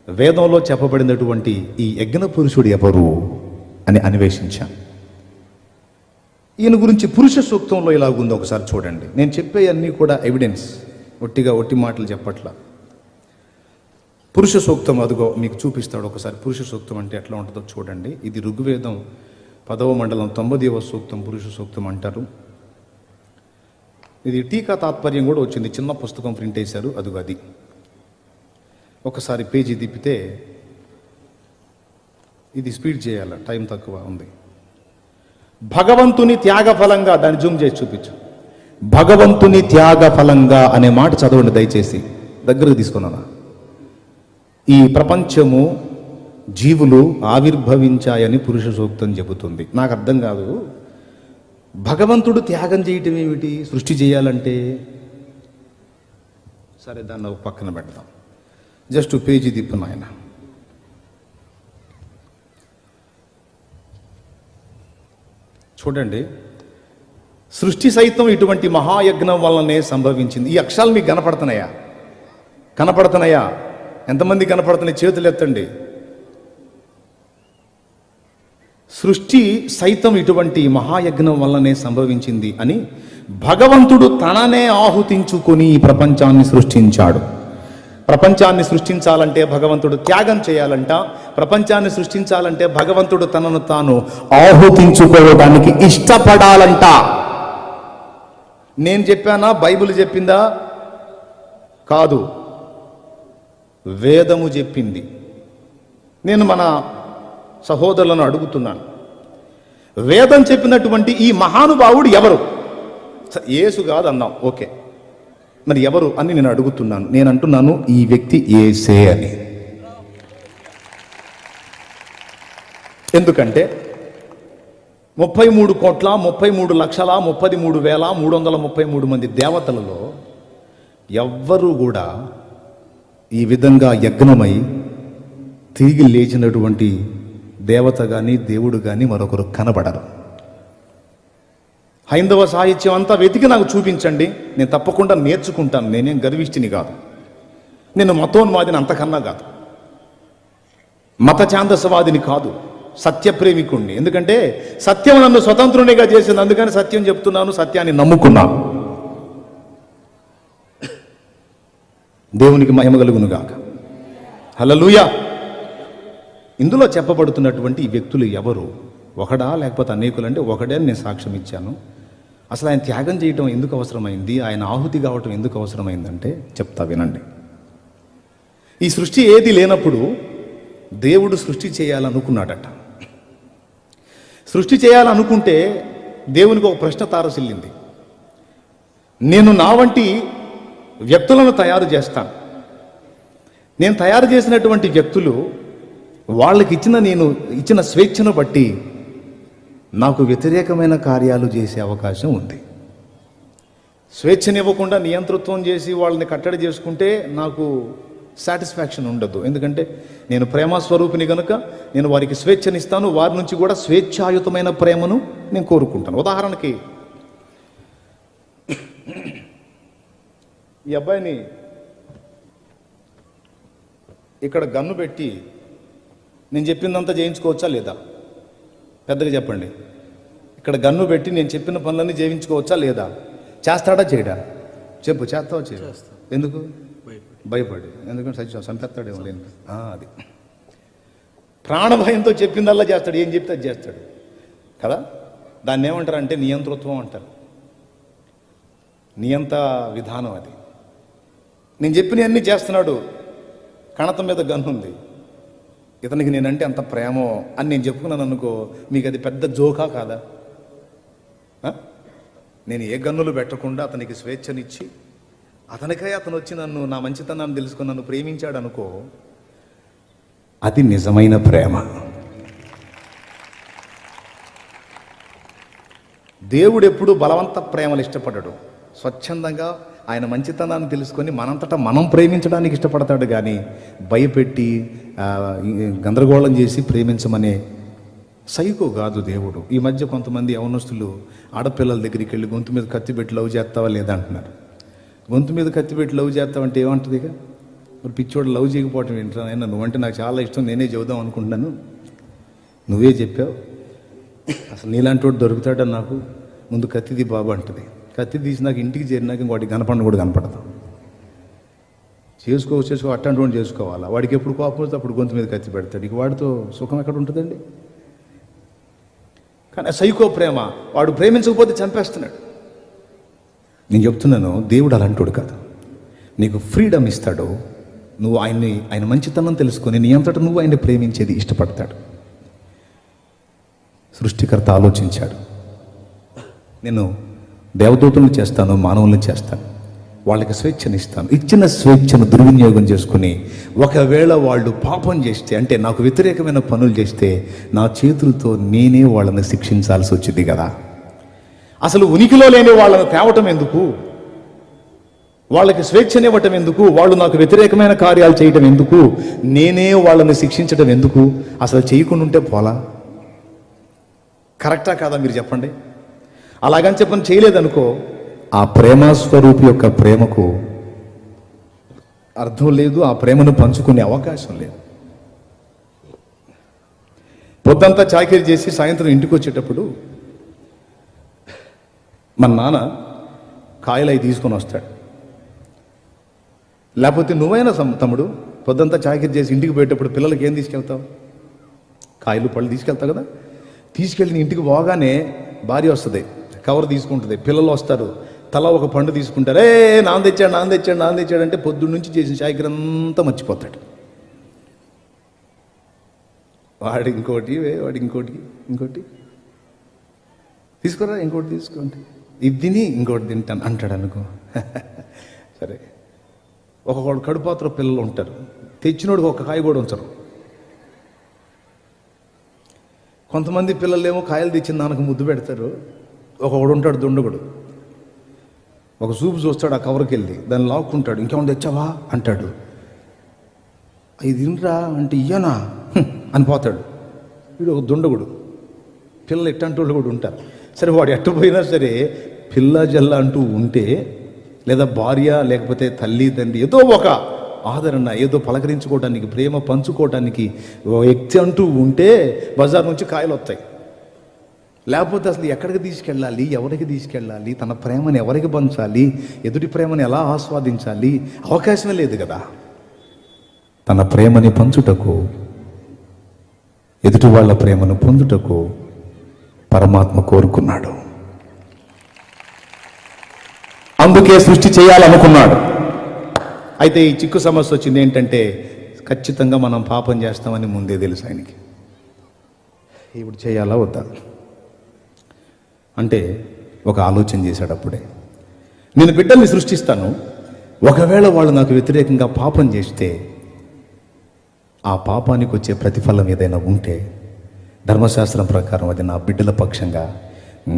వేదంలో చెప్పబడినటువంటి ఈ యజ్ఞ పురుషుడు ఎవరు అని అన్వేషించాను. ఈయన గురించి పురుష సూక్తంలో ఇలాగుందో ఒకసారి చూడండి. నేను చెప్పే అన్నీ కూడా ఎవిడెన్స్, ఒట్టి మాటలు చెప్పట్లా. పురుష సూక్తం అదిగో మీకు చూపిస్తాడు ఒకసారి. పురుష సూక్తం అంటే ఎట్లా ఉంటుందో చూడండి. ఇది ఋగ్వేదం 10వ మండలం 90వ సూక్తం పురుష సూక్తం అంటారు. ఇది టీకా తాత్పర్యం కూడా వచ్చింది, చిన్న పుస్తకం ప్రింట్ వేశారు. అదిగో అది ఒకసారి పేజీ తిప్పితే, ఇది స్పీడ్ చేయాల, టైం తక్కువ ఉంది. భగవంతుని త్యాగ ఫలంగా, దాన్ని జూమ్ చేసి చూపించు. భగవంతుని త్యాగ ఫలంగా అనే మాట చదవండి దయచేసి, దగ్గరకు తీసుకున్నాను. ఈ ప్రపంచము జీవులు ఆవిర్భవించాయని పురుష సూక్తం చెబుతుంది. నాకు అర్థం కాదు, భగవంతుడు త్యాగం చేయటం ఏమిటి సృష్టి చేయాలంటే? సరే, దాన్ని ఒక పక్కన పెడదాం. జస్ట్ పేజీ తిప్పు నాయన. చూడండి, సృష్టి సైతం ఇటువంటి మహాయజ్ఞం వల్లనే సంభవించింది. ఈ అక్షరాలు మీకు కనపడుతున్నాయా? కనపడుతున్నాయా? ఎంతమంది కనపడుతున్నాయి? చేతులు ఎత్తండి. సృష్టి సైతం ఇటువంటి మహాయజ్ఞం వల్లనే సంభవించింది అని భగవంతుడు తననే ఆహుతించుకొని ఈ ప్రపంచాన్ని సృష్టించాడు. ప్రపంచాన్ని సృష్టించాలంటే భగవంతుడు త్యాగం చేయాలంట. ప్రపంచాన్ని సృష్టించాలంటే భగవంతుడు తనను తాను ఆహుతించుకోవడానికి ఇష్టపడాలంట. నేను చెప్పానా? బైబిల్ చెప్పిందా? కాదు, వేదము చెప్పింది. నేను మన సహోదరులను అడుగుతున్నాను, వేదం చెప్పినటువంటి ఈ మహానుభావుడు ఎవరు? యేసు కాదు అన్నాం, ఓకే, మరి ఎవరు అని నేను అడుగుతున్నాను. నేను అంటున్నాను, ఈ వ్యక్తి యేసే అని. ఎందుకంటే 33,33,33,333 మంది దేవతలలో ఎవ్వరూ కూడా ఈ విధంగా యజ్ఞమై తిరిగి లేచినటువంటి దేవత కానీ దేవుడు కానీ మరొకరు కనబడరు. హైందవ సాహిత్యం అంతా వెతికి నాకు చూపించండి, నేను తప్పకుండా నేర్చుకుంటాను. నేనేం గర్విష్ఠిని కాదు, నేను మతోన్మాదిని అంతకన్నా కాదు, మత ఛాందసవాదిని కాదు, సత్యప్రేమికుణ్ణి. ఎందుకంటే సత్యం నన్ను స్వతంత్రునిగా చేసింది, అందుకని సత్యం చెప్తున్నాను, సత్యాన్ని నమ్ముకున్నాను. దేవునికి మహిమ కలుగును గాక. హల్లెలూయా. ఇందులో చెప్పబడుతున్నటువంటి ఈ వ్యక్తులు ఎవరు? ఒకడా లేకపోతే అనేకులు అంటే ఒకడే అని నేను సాక్ష్యం ఇచ్చాను. అసలు ఆయన త్యాగం చేయటం ఎందుకు అవసరమైంది, ఆయన ఆహుతి కావటం ఎందుకు అవసరమైందంటే చెప్తా వినండి. ఈ సృష్టి ఏది లేనప్పుడు దేవుడు సృష్టి చేయాలనుకున్నాడట. సృష్టి చేయాలనుకుంటే దేవునికి ఒక ప్రశ్న తారసిల్లింది. నేను నా వంటి వ్యక్తులను తయారు చేస్తాను. నేను తయారు చేసినటువంటి వ్యక్తులు వాళ్ళకి నేను ఇచ్చిన స్వేచ్ఛను బట్టి నాకు వ్యతిరేకమైన కార్యాలు చేసే అవకాశం ఉంది. స్వేచ్ఛనివ్వకుండా నియంతృత్వం చేసి వాళ్ళని కట్టడి చేసుకుంటే నాకు సాటిస్ఫాక్షన్ ఉండదు. ఎందుకంటే నేను ప్రేమస్వరూపిని కనుక నేను వారికి స్వేచ్ఛనిస్తాను, వారి నుంచి కూడా స్వేచ్ఛాయుతమైన ప్రేమను నేను కోరుకుంటాను. ఉదాహరణకి ఈ అబ్బాయిని ఇక్కడ గన్ను పెట్టి నేను చెప్పిందంతా చేయించుకోవచ్చా లేదా? పెద్దగా చెప్పండి. ఇక్కడ గన్ను పెట్టి నేను చెప్పిన పనులన్నీ చేయించుకోవచ్చా లేదా? చేస్తాడా చేయడా? చెప్పు, చేస్తావా చేయడా? ఎందుకు భయపడి? ఎందుకంటే చంపేస్తాడేమో లేని అది ప్రాణభయంతో చెప్పిందల్లా చేస్తాడు, ఏం చెప్తే అది చేస్తాడు కదా. దాన్ని ఏమంటారు అంటే నియంతృత్వం అంటారు, నియంత విధానం అది. నేను చెప్పినవన్నీ చేస్తున్నాడు, కణతం మీద గన్ను ఉంది, ఇతనికి నేనంటే అంత ప్రేమో అని నేను చెప్పుకున్నాను అనుకో, మీకు అది పెద్ద జోకా కాదా? నేను ఏ గన్నులు పెట్టకుండా అతనికి స్వేచ్ఛనిచ్చి అతనికై అతను వచ్చి నన్ను నా మంచితనాన్ని తెలుసుకుని నన్ను ప్రేమించాడు అనుకో, అది నిజమైన ప్రేమ. దేవుడు ఎప్పుడు బలవంత ప్రేమలు ఇష్టపడడు. స్వచ్ఛందంగా ఆయన మంచితనాన్ని తెలుసుకొని మనంతటా మనం ప్రేమించడానికి ఇష్టపడతాడు, కానీ భయపెట్టి గందరగోళం చేసి ప్రేమించమనే సైకో కాదు దేవుడు. ఈ మధ్య కొంతమంది యవనస్తులు ఆడపిల్లల దగ్గరికి వెళ్ళి గొంతు మీద కత్తి పెట్టి లవ్ చేస్తావా లేదా అంటున్నారు. గొంతు మీద కత్తి పెట్టి లవ్ చేస్తావంటే ఏమంటుంది? ఇక మరి పిచ్చోడు లవ్ చేయకపోవటం ఏంట్రా నాయన, నువ్వంటే నాకు చాలా ఇష్టం, నేనే చెబుదాం అనుకుంటున్నాను, నువ్వే చెప్పావు, అసలు నీలాంటి వాడు దొరుకుతాడని నాకు. ముందు కత్తిది బాబు అంటది. కత్తి తీసి నాకు ఇంటికి చేరినాక ఇంకోటి కనపడను కూడా కనపడతాం. చేసుకో అట్లాంటి వాడిని చేసుకోవాలా. వాడికి ఎప్పుడు కోపం వస్తే అప్పుడు గొంతు మీద కత్తి పెడతాడు. ఇక వాడితో సుఖం ఎక్కడ ఉంటుందండి? కానీ సైకో ప్రేమ, వాడు ప్రేమించకపోతే చంపేస్తున్నాడు. నేను చెప్తున్నాను, దేవుడు అలాంటోడు కాదు. నీకు ఫ్రీడమ్ ఇస్తాడు, నువ్వు ఆయన మంచితనం తెలుసుకొని నీ అంతటా నువ్వు ఆయన్ని ప్రేమించేది ఇష్టపడతాడు. సృష్టికర్త ఆలోచించాడు, నేను దేవదూతలను చేస్తాను, మానవులను చేస్తాను, వాళ్ళకి స్వేచ్ఛను ఇస్తాను. ఇచ్చిన స్వేచ్ఛను దుర్వినియోగం చేసుకుని ఒకవేళ వాళ్ళు పాపం చేస్తే, అంటే నాకు వ్యతిరేకమైన పనులు చేస్తే, నా చేతులతో నేనే వాళ్ళని శిక్షించాల్సి వచ్చింది కదా. అసలు ఉనికిలో లేని వాళ్ళని తేవటం ఎందుకు? వాళ్ళకి స్వేచ్ఛనివ్వటం ఎందుకు? వాళ్ళు నాకు వ్యతిరేకమైన కార్యాలు చేయటం ఎందుకు? నేనే వాళ్ళని శిక్షించడం ఎందుకు? అసలు చేయకుండా ఉంటే పోలా? కరెక్టా కాదా మీరు చెప్పండి? అలాగని చెప్పని చేయలేదనుకో, ఆ ప్రేమస్వరూపి యొక్క ప్రేమకు అర్థం లేదు, ఆ ప్రేమను పంచుకునే అవకాశం లేదు. పొద్దంతా చాకిరీ చేసి సాయంత్రం ఇంటికి వచ్చేటప్పుడు మన నాన్న కాయలు అవి తీసుకొని వస్తాడు. లేకపోతే నువ్వైనా తమ్ముడు పొద్దంతా చాకిరీ చేసి ఇంటికి పోయేటప్పుడు పిల్లలకి ఏం తీసుకెళ్తావు? కాయలు పళ్ళు తీసుకెళ్తావు కదా. తీసుకెళ్ళి ఇంటికి పోగానే భార్య వస్తుంది, కవర్ తీసుకుంటుంది, పిల్లలు వస్తారు, తల ఒక పండు తీసుకుంటారు. నాన్న తెచ్చాడు అంటే పొద్దున్న నుంచి చేసిన చాకిరీ అంతా మర్చిపోతాడు. వాడు ఇంకోటి తీసుకోరా, ఇంకోటి తీసుకోండి, ఇది తిని ఇంకోటి తింటాను అంటాడు అనుకో. సరే, ఒకడు కడుపాత్ర పిల్లలు ఉంటారు, తెచ్చినోడికి ఒక కాయ కూడా ఉంచరు. కొంతమంది పిల్లలేమో కాయలు తెచ్చిన దానికి ముద్దు పెడతారు. ఒకడు ఉంటాడు దుండగుడు, ఒక చూపు చూస్తాడు, ఆ కవర్కి వెళ్ళి దాన్ని లాక్కుంటాడు, ఇంకేమన్నా తెచ్చావా అంటాడు. ఇది తినరా అంటే ఇయ్యనా అని పోతాడు. వీడు ఒక దుండగుడు. పిల్లలు ఎట్టంటి వాళ్ళు కూడా ఉంటారు. సరే, వాడు ఎట్టపోయినా సరే పిల్ల జల్ల అంటూ ఉంటే, లేదా భార్య లేకపోతే తల్లి తండ్రి ఏదో ఒక ఆదరణ, ఏదో పలకరించుకోవడానికి, ప్రేమ పంచుకోవడానికి వ్యక్తి అంటూ ఉంటే బజార్ నుంచి కాయలు వస్తాయి. లేకపోతే అసలు ఎక్కడికి తీసుకెళ్ళాలి, ఎవరికి తీసుకెళ్ళాలి, తన ప్రేమను ఎవరికి పంచాలి, ఎదుటి ప్రేమను ఎలా ఆస్వాదించాలి, అవకాశమే లేదు కదా. తన ప్రేమని పంచుటకు, ఎదుటి వాళ్ళ ప్రేమను పొందుటకు పరమాత్మ కోరుకున్నాడు. అందుకే సృష్టి చేయాలనుకున్నాడు. అయితే ఈ చిక్కు సమస్య వచ్చింది ఏంటంటే, ఖచ్చితంగా మనం పాపం చేస్తామని ముందే తెలుసు ఆయనకి. ఇప్పుడు చేయాలా వద్దా అంటే ఒక ఆలోచన చేశాడు. అప్పుడే నేను బిడ్డల్ని సృష్టిస్తాను, ఒకవేళ వాళ్ళు నాకు వ్యతిరేకంగా పాపం చేస్తే, ఆ పాపానికి వచ్చే ప్రతిఫలం ఏదైనా ఉంటే ధర్మశాస్త్రం ప్రకారం అది నా బిడ్డల పక్షంగా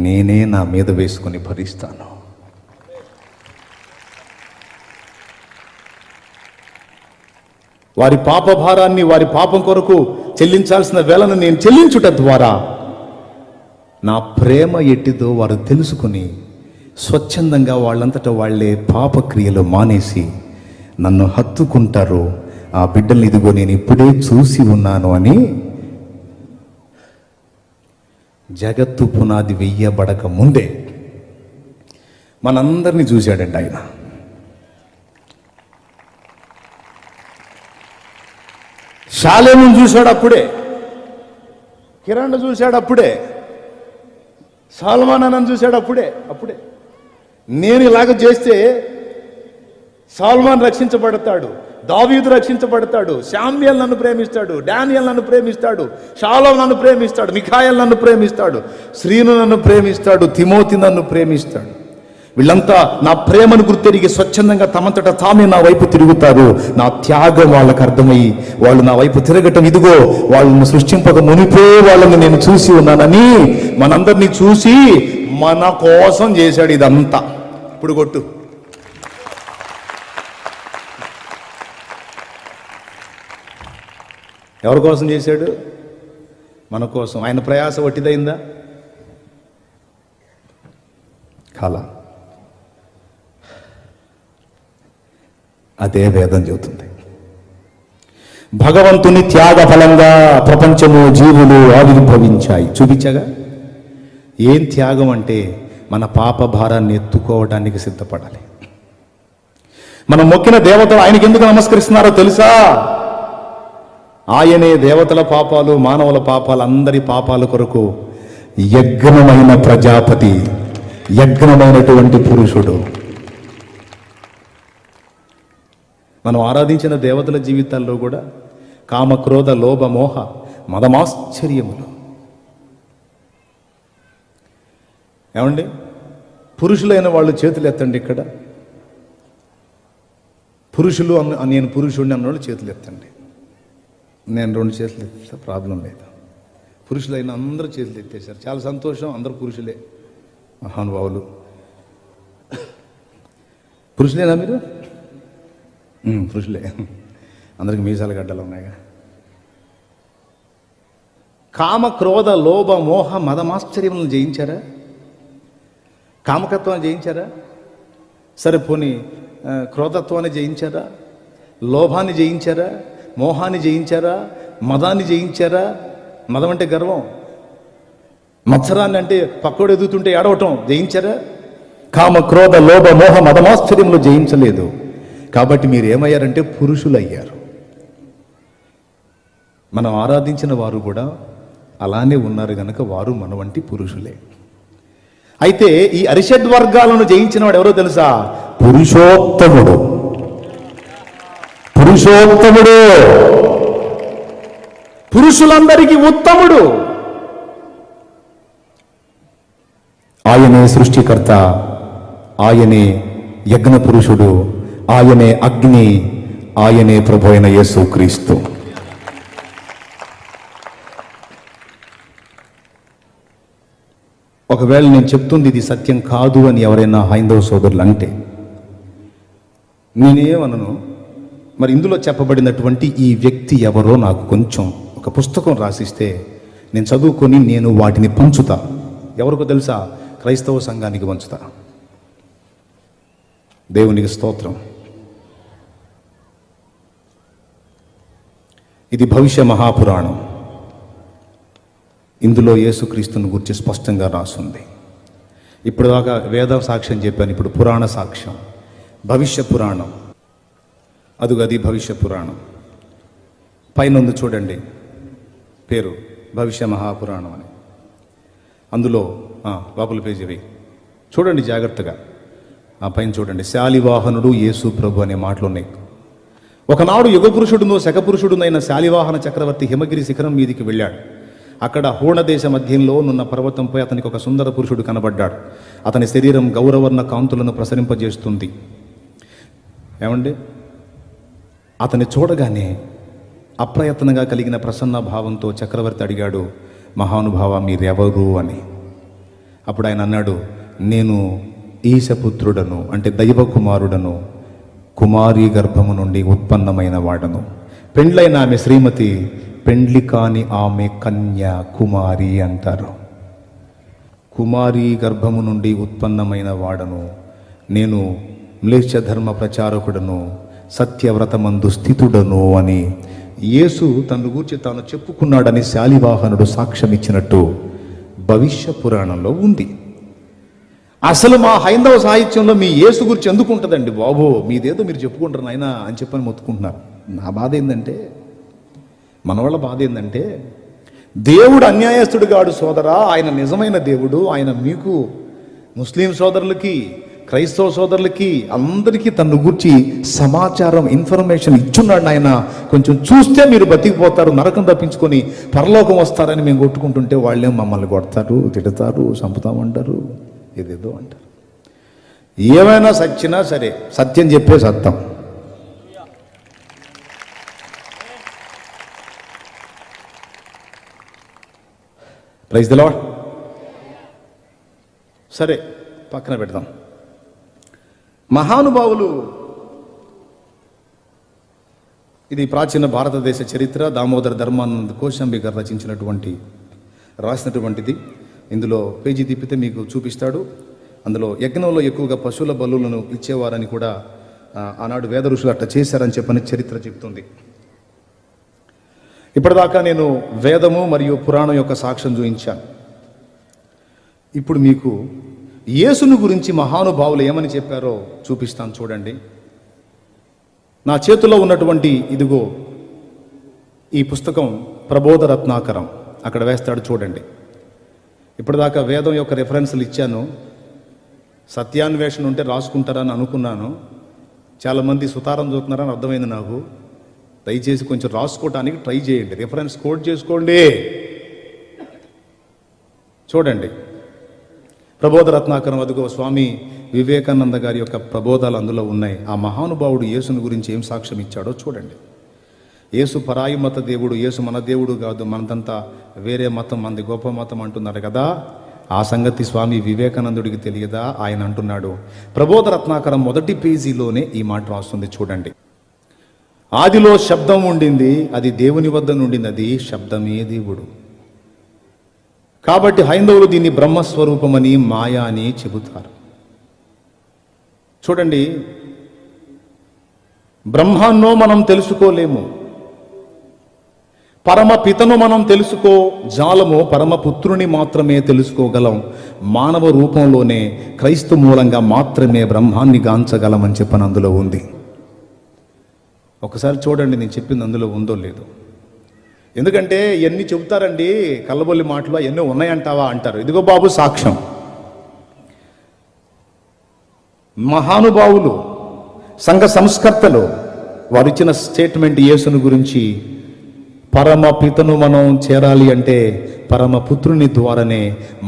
నేనే నా మీద వేసుకొని భరిస్తాను. వారి పాప భారాన్ని, వారి పాపం కొరకు చెల్లించాల్సిన వేళను నేను చెల్లించుట ద్వారా నా ప్రేమ ఎట్టిదో వారు తెలుసుకుని స్వచ్ఛందంగా వాళ్ళంతటా వాళ్ళే పాపక్రియలు మానేసి నన్ను హత్తుకుంటారు. ఆ బిడ్డల్ని ఇదిగో నేను ఇప్పుడే చూసి ఉన్నాను అని జగత్తు పునాది వెయ్యబడక ముందే మనందరినీ చూశాడండి ఆయన. షాలేమును చూశాడు అప్పుడే, కిరణ్ చూశాడు అప్పుడే, సాల్మాన్ అన్నను చూశాడు అప్పుడే. నేను ఇలాగ చేస్తే సాల్మాన్ రక్షించబడతాడు, దావీదు రక్షించబడతాడు, శామ్యూయల్ నన్ను ప్రేమిస్తాడు, డానియల్ నన్ను ప్రేమిస్తాడు, షాలోమ్ నన్ను ప్రేమిస్తాడు, మిఖాయల్ నన్ను ప్రేమిస్తాడు, శ్రీను నన్ను ప్రేమిస్తాడు, తిమోతి నన్ను ప్రేమిస్తాడు. వీళ్ళంతా నా ప్రేమను గుర్తెరిగి స్వచ్ఛందంగా తమంతట తామే నా వైపు తిరుగుతారు. నా త్యాగం వాళ్ళకు అర్థమయ్యి వాళ్ళు నా వైపు తిరగటం, ఇదిగో వాళ్ళని సృష్టింపక మునిపే వాళ్ళని నేను చూసి ఉన్నానని మనందరినీ చూసి మన కోసం చేశాడు ఇదంతా. ఇప్పుడు కొట్టు. ఎవరి కోసం చేశాడు? మన కోసం. ఆయన ప్రయాస వట్టిదైందా? కాలా. అదే వేదం చెబుతుంది. భగవంతుని త్యాగ ఫలంగా ప్రపంచము జీవులు ఆవిర్భవించాయి. చూపించగా ఏం త్యాగం అంటే మన పాప భారాన్ని ఎత్తుకోవడానికి సిద్ధపడాలి. మనం మొక్కిన దేవతలు ఆయనకి ఎందుకు నమస్కరిస్తున్నారో తెలుసా? ఆయనే దేవతల పాపాలు, మానవుల పాపాలు, అందరి పాపాల కొరకు యజ్ఞమైన ప్రజాపతి, యజ్ఞమైనటువంటి పురుషుడు. మనం ఆరాధించిన దేవతల జీవితాల్లో కూడా కామ, క్రోధ, లోభ, మోహ, మదమాశ్చర్యములు. ఏమండి, పురుషులైన వాళ్ళు చేతులు ఎత్తండి. ఇక్కడ పురుషులు నేను పురుషుడిని అన్నవాళ్ళు చేతులు ఎత్తండి. నేను 2 చేతులు ఎత్తే ప్రాబ్లం లేదు. పురుషులైన అందరూ చేతులు ఎత్తేసారు. చాలా సంతోషం. అందరూ పురుషులే, మహానుభావులు. పురుషులేనా మీరు? పురుషులే. అందరికి మీసాల గడ్డలు ఉన్నాయిగా. కామ, క్రోధ, లోభ, మోహ, మదమాశ్చర్యములను జయించారా? కామకత్వాన్ని జయించారా? సరే పోనీ క్రోధత్వాన్ని జయించారా? లోభాన్ని జయించారా? మోహాన్ని జయించారా? మదాన్ని జయించారా? మదం అంటే గర్వం, మత్సరాన్ని అంటే పక్కోడు ఎదుగుతుంటే ఏడవటం జయించారా? కామ, క్రోధ, లోభ, మోహ, మదమాశ్చర్యములు జయించలేదు. కాబట్టి మీరు ఏమయ్యారంటే పురుషులు అయ్యారు. మనం ఆరాధించిన వారు కూడా అలానే ఉన్నారు గనక వారు మన వంటి పురుషులే. అయితే ఈ అరిషడ్ వర్గాలను జయించిన వాడు ఎవరో తెలుసా? పురుషోత్తముడు. పురుషోత్తముడు, పురుషులందరికీ ఉత్తముడు. ఆయనే సృష్టికర్త, ఆయనే యజ్ఞ పురుషుడు, ఆయనే అగ్ని, ఆయనే ప్రభు అయిన యేసుక్రీస్తు. ఒకవేళ నేను చెప్తుంది ఇది సత్యం కాదు అని ఎవరైనా హైందవ సోదరులు అంటే నేనేమనను. మరి ఇందులో చెప్పబడినటువంటి ఈ వ్యక్తి ఎవరో నాకు కొంచెం ఒక పుస్తకం రాసిస్తే నేను చదువుకొని నేను వాటిని పంచుతా. ఎవరికో తెలుసా? క్రైస్తవ సంఘానికి పంచుతా. దేవునికి స్తోత్రం. ఇది భవిష్య మహాపురాణం. ఇందులో యేసుక్రీస్తుని గురించి స్పష్టంగా రాసుంది. ఇప్పుడు దాకా వేద సాక్ష్యం చెప్పాను, ఇప్పుడు పురాణ సాక్ష్యం, భవిష్య పురాణం. అది భవిష్య పురాణం. పైన ఉంది చూడండి, పేరు భవిష్య మహాపురాణం అని. అందులో లోపల పేజీ చూడండి జాగ్రత్తగా. ఆ పైన చూడండి, శాలివాహనుడు యేసు ప్రభు అనే మాటలు ఉన్నాయి. ఒకనాడు యుగపురుషుడును శకపురుషుడునైన శాలివాహన చక్రవర్తి హిమగిరి శిఖరం మీదికి వెళ్ళాడు. అక్కడ హూణదేశ మధ్యంలో నున్న పర్వతంపై అతనికి ఒక సుందర పురుషుడు కనబడ్డాడు. అతని శరీరం గౌరవర్ణ కాంతులను ప్రసరింపజేస్తుంది. ఏమండి, అతన్ని చూడగానే అప్రయత్నంగా కలిగిన ప్రసన్న భావంతో చక్రవర్తి అడిగాడు, మహానుభావ మీరెవరు అని. అప్పుడు ఆయన అన్నాడు, నేను ఈశపుత్రుడను, అంటే దైవ కుమారుడను, కుమారి గర్భము నుండి ఉత్పన్నమైన వాడను. పెండ్లైన ఆమె శ్రీమతి, పెండ్లి కాని ఆమె కన్య కుమారి అంటారు. కుమారి గర్భము నుండి ఉత్పన్నమైన వాడను, నేను మ్లేచ్ఛ ధర్మ ప్రచారకుడను, సత్యవ్రతమందు స్థితుడను అని యేసు తను గూర్చి తాను చెప్పుకున్నాడని శాలివాహనుడు సాక్ష్యం ఇచ్చినట్టు భవిష్య పురాణంలో ఉంది. అసలు మా హైందవ సాహిత్యంలో మీ యేసు గురించి ఎందుకు ఉంటుందండి బాబు? మీదేదో మీరు చెప్పుకుంటారు నాయనా అని చెప్పని మొత్తుకుంటున్నారు. నా బాధ ఏంటంటే, మనవాళ్ళ బాధ ఏంటంటే, దేవుడు అన్యాయస్తుడు కాడు సోదరా, ఆయన నిజమైన దేవుడు. ఆయన మీకు ముస్లిం సోదరులకి, క్రైస్తవ సోదరులకి, అందరికీ తన గురించి సమాచారం, ఇన్ఫర్మేషన్ ఇచ్చున్నాడు. ఆయన కొంచెం చూస్తే మీరు బతికిపోతారు, నరకం తప్పించుకొని పరలోకం వస్తారని మేము కొట్టుకుంటుంటే వాళ్ళేం మమ్మల్ని కొడతారు, తిడతారు, చంపుతామంటారు, ఏదేదో అంటారు. ఏమైనా సచ్చినా సరే సత్యం చెప్పే సత్యం. Praise the lord. సరే పక్కన పెడదాం. మహానుభావులు, ఇది ప్రాచీన భారతదేశ చరిత్ర. దామోదర ధర్మానంద కోశంబి గారు రాసినటువంటిది. ఇందులో పేజీ తిప్పితే మీకు చూపిస్తాడు. అందులో యజ్ఞంలో ఎక్కువగా పశువుల బలులను ఇచ్చేవారని కూడా ఆనాడు వేద ఋషులు అట్లా చేశారని చెప్పని చరిత్ర చెప్తుంది. ఇప్పటిదాకా నేను వేదము మరియు పురాణం యొక్క సాక్ష్యం చూపించాను. ఇప్పుడు మీకు యేసును గురించి మహానుభావులు ఏమని చెప్పారో చూపిస్తాను చూడండి. నా చేతిలో ఉన్నటువంటి ఇదిగో ఈ పుస్తకం ప్రబోధ రత్నాకరం, అక్కడ వేస్తాడు చూడండి. ఇప్పటిదాకా వేదం యొక్క రెఫరెన్స్లు ఇచ్చాను. సత్యాన్వేషణ ఉంటే రాసుకుంటారని అనుకున్నాను. చాలామంది సుతారం చూస్తున్నారని అర్థమైంది నాకు. దయచేసి కొంచెం రాసుకోవటానికి ట్రై చేయండి, రిఫరెన్స్ కోడ్ చేసుకోండి. చూడండి ప్రబోధ రత్నాకరం, అదిగో స్వామి వివేకానంద గారి యొక్క ప్రబోధాలు అందులో ఉన్నాయి. ఆ మహానుభావుడు యేసుని గురించి ఏం సాక్ష్యం ఇచ్చాడో చూడండి. యేసు పరాయి మత దేవుడు, యేసు మన దేవుడు కాదు, మనదంతా వేరే మతం, మనది గొప్ప మతం అంటున్నారు కదా. ఆ సంగతి స్వామి వివేకానందుడికి తెలియదా? ఆయన అంటున్నాడు. ప్రబోధ రత్నాకరం మొదటి పేజీలోనే ఈ మాట రాస్తుంది చూడండి. ఆదిలో శబ్దం ఉండింది, అది దేవుని వద్ద నుండింది, అది శబ్దమే దేవుడు. కాబట్టి హైందవులు దీన్ని బ్రహ్మస్వరూపమని మాయా అని చెబుతారు. చూడండి, బ్రహ్మాన్నో మనం తెలుసుకోలేము, పరమపితను మనం తెలుసుకో జాలము, పరమపుత్రుని మాత్రమే తెలుసుకోగలం. మానవ రూపంలోనే క్రైస్తు మూలంగా మాత్రమే బ్రహ్మాన్ని గాంచగలమని చెప్పని అందులో ఉంది. ఒకసారి చూడండి నేను చెప్పింది అందులో ఉందో లేదో. ఎందుకంటే ఎన్ని చెబుతారండి కల్లబొల్లి మాటలు, ఎన్నో ఉన్నాయంటావా అంటారు. ఇదిగో బాబు సాక్ష్యం. మహానుభావులు, సంఘ సంస్కర్తలు వారు ఇచ్చిన స్టేట్మెంట్ యేసును గురించి, పరమ పితను మనం చేరాలి అంటే పరమపుత్రుని ద్వారానే,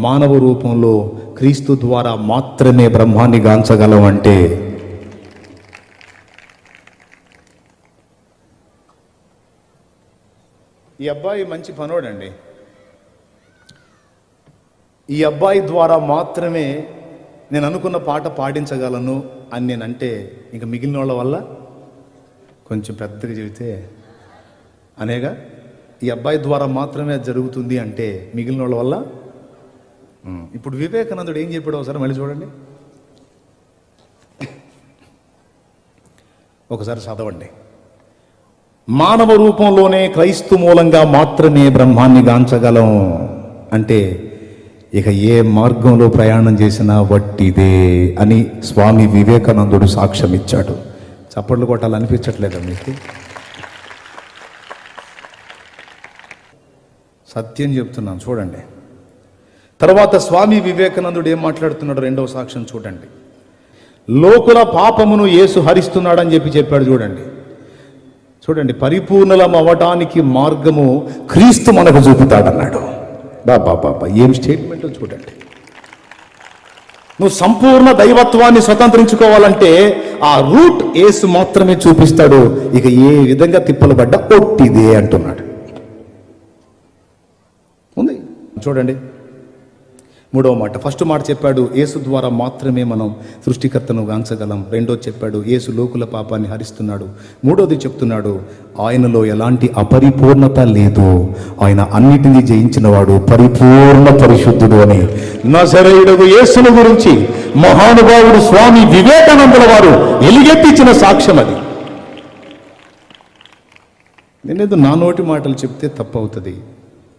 మానవ రూపంలో క్రీస్తు ద్వారా మాత్రమే బ్రహ్మాన్ని గాంచగలం. అంటే ఈ అబ్బాయి మంచి పనోడండి. ఈ అబ్బాయి ద్వారా మాత్రమే నేను అనుకున్న పాట పాడించగలను అని నేనంటే, ఇంక మిగిలిన వాళ్ళ వల్ల కొంచెం పెద్దగా చెబితే అనేగా, ఈ అబ్బాయి ద్వారా మాత్రమే జరుగుతుంది అంటే మిగిలిన వాళ్ళ వల్ల. ఇప్పుడు వివేకానందుడు ఏం చెప్పాడు ఒకసారి మళ్ళీ చూడండి, ఒకసారి చదవండి. మానవ రూపంలోనే క్రైస్తు మూలంగా మాత్రమే బ్రహ్మాన్ని గాంచగలం అంటే ఇక ఏ మార్గంలో ప్రయాణం చేసినా వట్టిదే అని స్వామి వివేకానందుడు సాక్ష్యం ఇచ్చాడు. చప్పట్లు కొట్టాలనిపించట్లేదా మీకు? సత్యం చెప్తున్నాను చూడండి. తర్వాత స్వామి వివేకానందుడు ఏం మాట్లాడుతున్నాడు రెండవ సాక్ష్యం చూడండి. లోకుల పాపమును యేసు హరిస్తున్నాడని చెప్పాడు చూడండి. చూడండి, పరిపూర్ణలం అవ్వడానికి మార్గము క్రీస్తు మనకు చూపుతాడన్నాడు. బాబా ఏం స్టేట్మెంట్ చూడండి. నువ్వు సంపూర్ణ దైవత్వాన్ని స్వతంత్రించుకోవాలంటే ఆ రూట్ యేసు మాత్రమే చూపిస్తాడు. ఇక ఏ విధంగా తిప్పలు పడ్డా ఒట్టిదే అంటున్నాడు. ఉంది చూడండి. మూడవ మాట, ఫస్ట్ మాట చెప్పాడు యేసు ద్వారా మాత్రమే మనం సృష్టికర్తను గాంచగలం. రెండోది చెప్పాడు యేసు లోకుల పాపాన్ని హరిస్తున్నాడు. మూడోది చెప్తున్నాడు ఆయనలో ఎలాంటి అపరిపూర్ణత లేదు, ఆయన అన్నిటినీ జయించిన వాడు, పరిపూర్ణ పరిశుద్ధుడు అని. నజరేయుడగు యేసును గురించి మహానుభావుడు స్వామి వివేకానందుల వారు ఎలుగెత్తించిన సాక్ష్యం అది. నేనేదో నా నోటి మాటలు చెప్తే తప్పవుతుంది.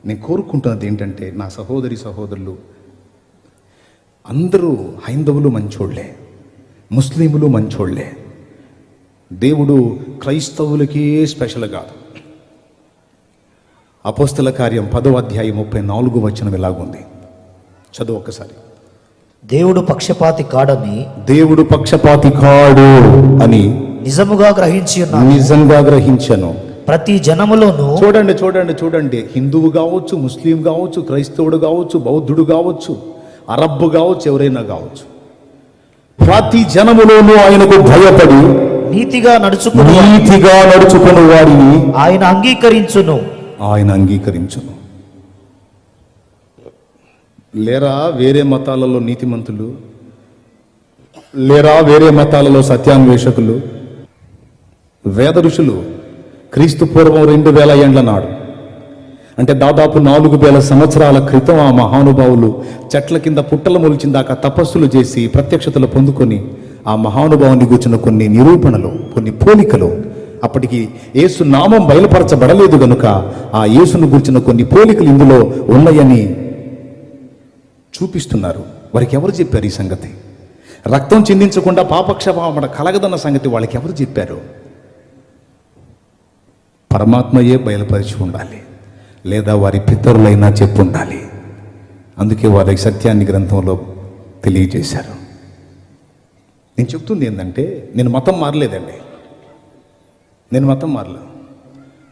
నేను కోరుకుంటున్నది ఏంటంటే, నా సహోదరి సహోదరులు అందరూ హైందవులు మంచోళ్లే, ముస్లింలు మంచోళ్లే. దేవుడు క్రైస్తవులకే స్పెషల్ కాదు. అపోస్తల కార్యం 10వ అధ్యాయం 34వ వచనం ఇలాగుంది, చదువు ఒక్కసారి. దేవుడు పక్షపాతి కాడని, దేవుడు పక్షపాతి కాడు అని నిజముగా గ్రహించను. ప్రతి జనములోను. చూడండి చూడండి చూడండి, హిందువు కావచ్చు, ముస్లిం కావచ్చు, క్రైస్తవుడు కావచ్చు, బౌద్ధుడు కావచ్చు, అరబ్బు కావచ్చు, ఎవరైనా కావచ్చు, ప్రతి జనములోనూ ఆయనకు భయపడి నీతిగా నడుచుకుని వారిని ఆయన అంగీకరించును. లేరా వేరే మతాలలో నీతిమంతులు? లేరా వేరే మతాలలో సత్యాన్వేషకులు? వేద ఋషులు క్రీస్తు పూర్వం 2000 ఏండ్ల నాడు, అంటే దాదాపు 4000 సంవత్సరాల క్రితం ఆ మహానుభావులు చెట్ల కింద పుట్టలు మొలిచిన దాకా తపస్సులు చేసి ప్రత్యక్షతలు పొందుకొని ఆ మహానుభావుని కూర్చున్న కొన్ని నిరూపణలు, కొన్ని పోలికలు అప్పటికి యేసు నామం బయలుపరచబడలేదు గనుక ఆ యేసును గురించిన కొన్ని పోలికలు ఇందులో ఉన్నాయని చూపిస్తున్నారు. వారికి ఎవరు చెప్పారు ఈ సంగతి? రక్తం చిందించకుండా పాపక్షమాపణ కలగదన్న సంగతి వాళ్ళకి ఎవరు చెప్పారు? పరమాత్మయే బయలుపరిచి ఉండాలి, లేదా వారి పితరులైనా చెప్పు ఉండాలి. అందుకే వారి సత్యాన్ని గ్రంథంలో తెలియజేశారు. నేను చెప్తుంది ఏంటంటే, నేను మతం మారలేదండి, నేను మతం మారలేదు.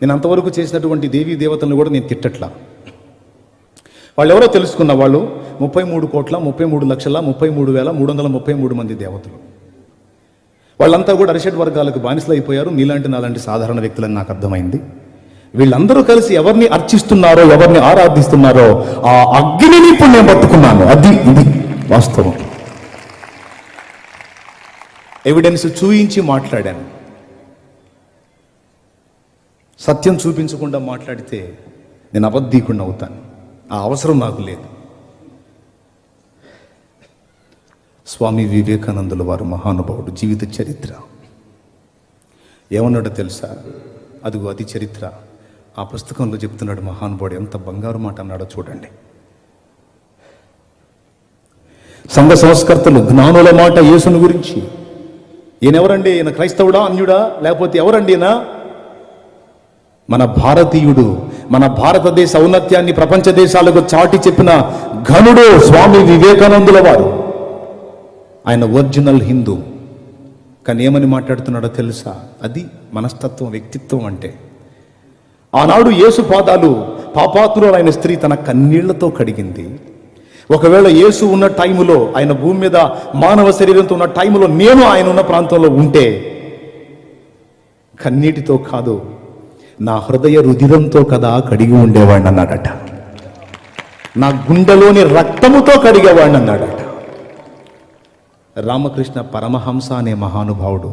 నేను అంతవరకు చేసినటువంటి దేవీ దేవతలను కూడా నేను తిట్టట్లా. వాళ్ళు ఎవరో తెలుసుకున్న వాళ్ళు 33,33,33,333 మంది దేవతలు. వాళ్ళంతా కూడా అరిషడ్ వర్గాలకు బానిసలు అయిపోయారు. నీలాంటి నాలాంటి సాధారణ వ్యక్తులని నాకు అర్థమైంది. వీళ్ళందరూ కలిసి ఎవరిని అర్చిస్తున్నారో, ఎవరిని ఆరాధిస్తున్నారో ఆ అగ్నిని ఇప్పుడు నేను పట్టుకున్నాను. ఇది వాస్తవం. ఎవిడెన్స్ చూయించి మాట్లాడాను. సత్యం చూపించకుండా మాట్లాడితే నేను అబద్ధీకుడిని అవుతాను. ఆ అవసరం నాకు లేదు. స్వామి వివేకానందుల వారు మహానుభావుడు. జీవిత చరిత్ర ఏమన్నాడో తెలుసా? అదిగో అది చరిత్ర. ఆ పుస్తకంలో చెప్తున్నాడు మహానుభావుడు. ఎంత బంగారు మాట అన్నాడో చూడండి. సంఘ సంస్కర్తలు జ్ఞానుల మాట యేసుని గురించి. ఈయనెవరండి? ఈయన క్రైస్తవుడా, అన్యుడా, లేకపోతే ఎవరండి ఈయన? మన భారతీయుడు, మన భారతదేశ ఔన్నత్యాన్ని ప్రపంచ దేశాలకు చాటి చెప్పిన ఘనుడు స్వామి వివేకానందుల వారు. ఆయన ఒరిజినల్ హిందూ. కానీ ఏమని మాట్లాడుతున్నాడో తెలుసా? అది మనస్తత్వం, వ్యక్తిత్వం అంటే. ఆనాడు యేసు పాదాలు పాపాత్మురాలైన స్త్రీ తన కన్నీళ్లతో కడిగింది. ఒకవేళ యేసు ఉన్న టైములో, ఆయన భూమి మీద మానవ శరీరంతో ఉన్న టైములో నేను ఆయన ఉన్న ప్రాంతంలో ఉంటే కన్నీటితో కాదు, నా హృదయ రుధిరంతో కదా కడిగి ఉండేవాడిని అన్నాడట. నా గుండెలోని రక్తముతో కడిగేవాడిని అన్నాడట. రామకృష్ణ పరమహంస అనే మహానుభావుడు,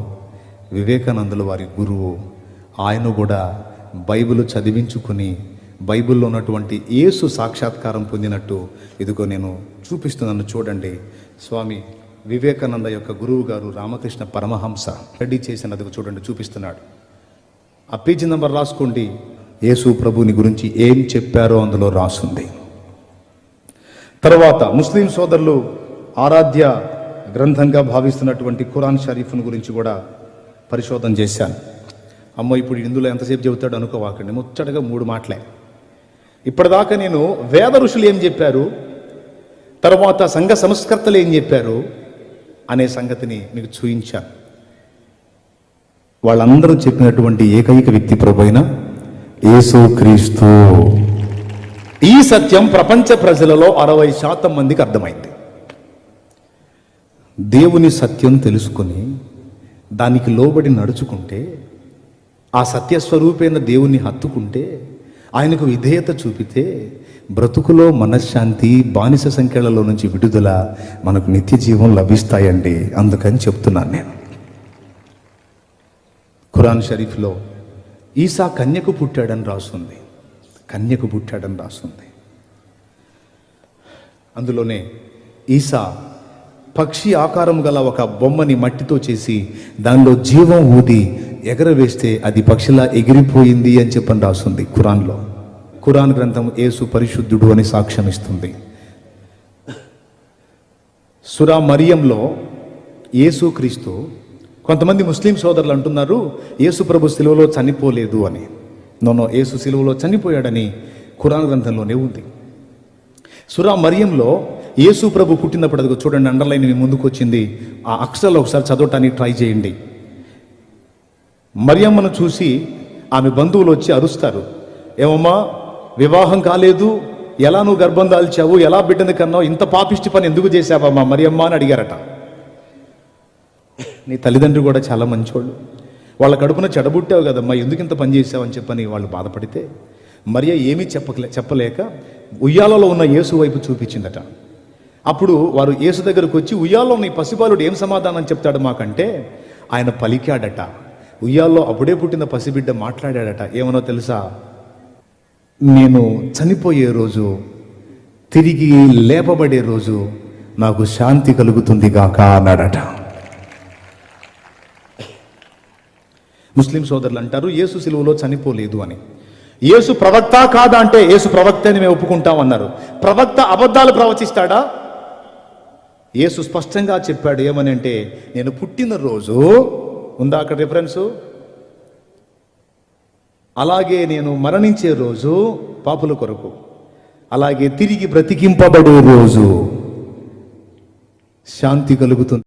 వివేకానందుల వారి గురువు. ఆయన కూడా బైబిల్ చదివించుకుని బైబిల్లో ఉన్నటువంటి యేసు సాక్షాత్కారం పొందినట్టు ఇదిగో నేను చూపిస్తున్నాను చూడండి. స్వామి వివేకానంద యొక్క గురువు గారు రామకృష్ణ పరమహంస రెడీ చేసినది చూడండి, చూపిస్తున్నాడు. ఆ పేజీ నెంబర్ రాసుకోండి. యేసు ప్రభుని గురించి ఏం చెప్పారో అందులో రాసుంది. తర్వాత ముస్లిం సోదరులు ఆరాధ్య గ్రంథంగా భావిస్తున్నటువంటి ఖురాన్ షరీఫ్ను గురించి కూడా పరిశోధన చేశాను. అమ్మ ఇప్పుడు ఇందులో ఎంతసేపు చెబుతాడు అనుకోవాకండి, ముచ్చటగా 3 మాటలే. ఇప్పటిదాకా నేను వేద ఋషులు ఏం చెప్పారు, తర్వాత సంఘ సంస్కర్తలు ఏం చెప్పారు అనే సంగతిని మీకు చూయించాను. వాళ్ళందరూ చెప్పినటువంటి ఏకైక వ్యక్తి ప్రభువైన యేసుక్రీస్తు. ఈ సత్యం ప్రపంచ ప్రజలలో 60% మందికి అర్థమైంది. దేవుని సత్యం తెలుసుకొని దానికి లోబడి నడుచుకుంటే, ఆ సత్యస్వరూపైన దేవుణ్ణి హత్తుకుంటే, ఆయనకు విధేయత చూపితే బ్రతుకులో మనశ్శాంతి, బానిస సంఖ్యలలో నుంచి విడుదల, మనకు నిత్య జీవం లభిస్తాయండి. అందుకని చెప్తున్నాను నేను. ఖురాన్ షరీఫ్లో ఈసా కన్యకు పుట్టాడని రాస్తుంది. కన్యకు పుట్టాడని రాస్తుంది. అందులోనే ఈసా పక్షి ఆకారం గల ఒక బొమ్మని మట్టితో చేసి దానిలో జీవం ఊది ఎగరవేస్తే అది పక్షిలా ఎగిరిపోయింది అని చెప్పని రాస్తుంది ఖురాన్లో. ఖురాన్ గ్రంథం యేసు పరిశుద్ధుడు అని సాక్ష్యం ఇస్తుంది. సూరా మరియంలో యేసుక్రీస్తు, కొంతమంది ముస్లిం సోదరులు అంటున్నారు యేసు ప్రభు సిలువలో చనిపోలేదు అని. నోనో, యేసు సిలువలో చనిపోయాడని ఖురాన్ గ్రంథంలోనే ఉంది. సూరా మరియంలో యేసు ప్రభు పుట్టినప్పుడు, అది చూడండి అండర్లైన్ మీ ముందుకు వచ్చింది, ఆ అక్షరాలు ఒకసారి చదవటానికి ట్రై చేయండి. మరియమ్మను చూసి ఆమె బంధువులు వచ్చి అరుస్తారు, ఏమమ్మా వివాహం కాలేదు, ఎలా నువ్వు గర్భం దాల్చావు, ఎలా బిడ్డని కన్నావు, ఇంత పాపిష్టి పని ఎందుకు చేశావమ్మా మరియమ్మ అని అడిగారట. నీ తల్లిదండ్రులు కూడా చాలా మంచోళ్ళు, వాళ్ళ కడుపున చెడబుట్టావు కదమ్మా, ఎందుకు ఇంత పని చేసావని చెప్పని వాళ్ళు బాధపడితే మరియ ఏమీ చెప్పలేక ఉయ్యాలలో ఉన్న యేసు వైపు చూపించిందట. అప్పుడు వారు యేసు దగ్గరకు వచ్చి, ఉయ్యాల్లో ఉన్న ఈ పసిబాలుడు ఏం సమాధానం చెప్తాడు మాకంటే, ఆయన పలికాడట. ఉయ్యాల్లో అప్పుడే పుట్టిన పసిబిడ్డ మాట్లాడాడట. ఏమనో తెలుసా? నేను చనిపోయే రోజు, తిరిగి లేపబడే రోజు నాకు శాంతి కలుగుతుంది గాక అన్నాడట. ముస్లిం సోదరులు అంటారు యేసు సిలువలో చనిపోలేదు అని. యేసు ప్రవక్త కాదా అంటే యేసు ప్రవక్త అని మేము ఒప్పుకుంటాం అన్నారు. ప్రవక్త అబద్ధాలు ప్రవచిస్తాడా? యేసు స్పష్టంగా చెప్పాడు ఏమని అంటే, నేను పుట్టినరోజు ఉందా అక్కడ రిఫరెన్సు, అలాగే నేను మరణించే రోజు పాపుల కొరకు, అలాగే తిరిగి బ్రతికింపబడే రోజు శాంతి కలుగుతుంది.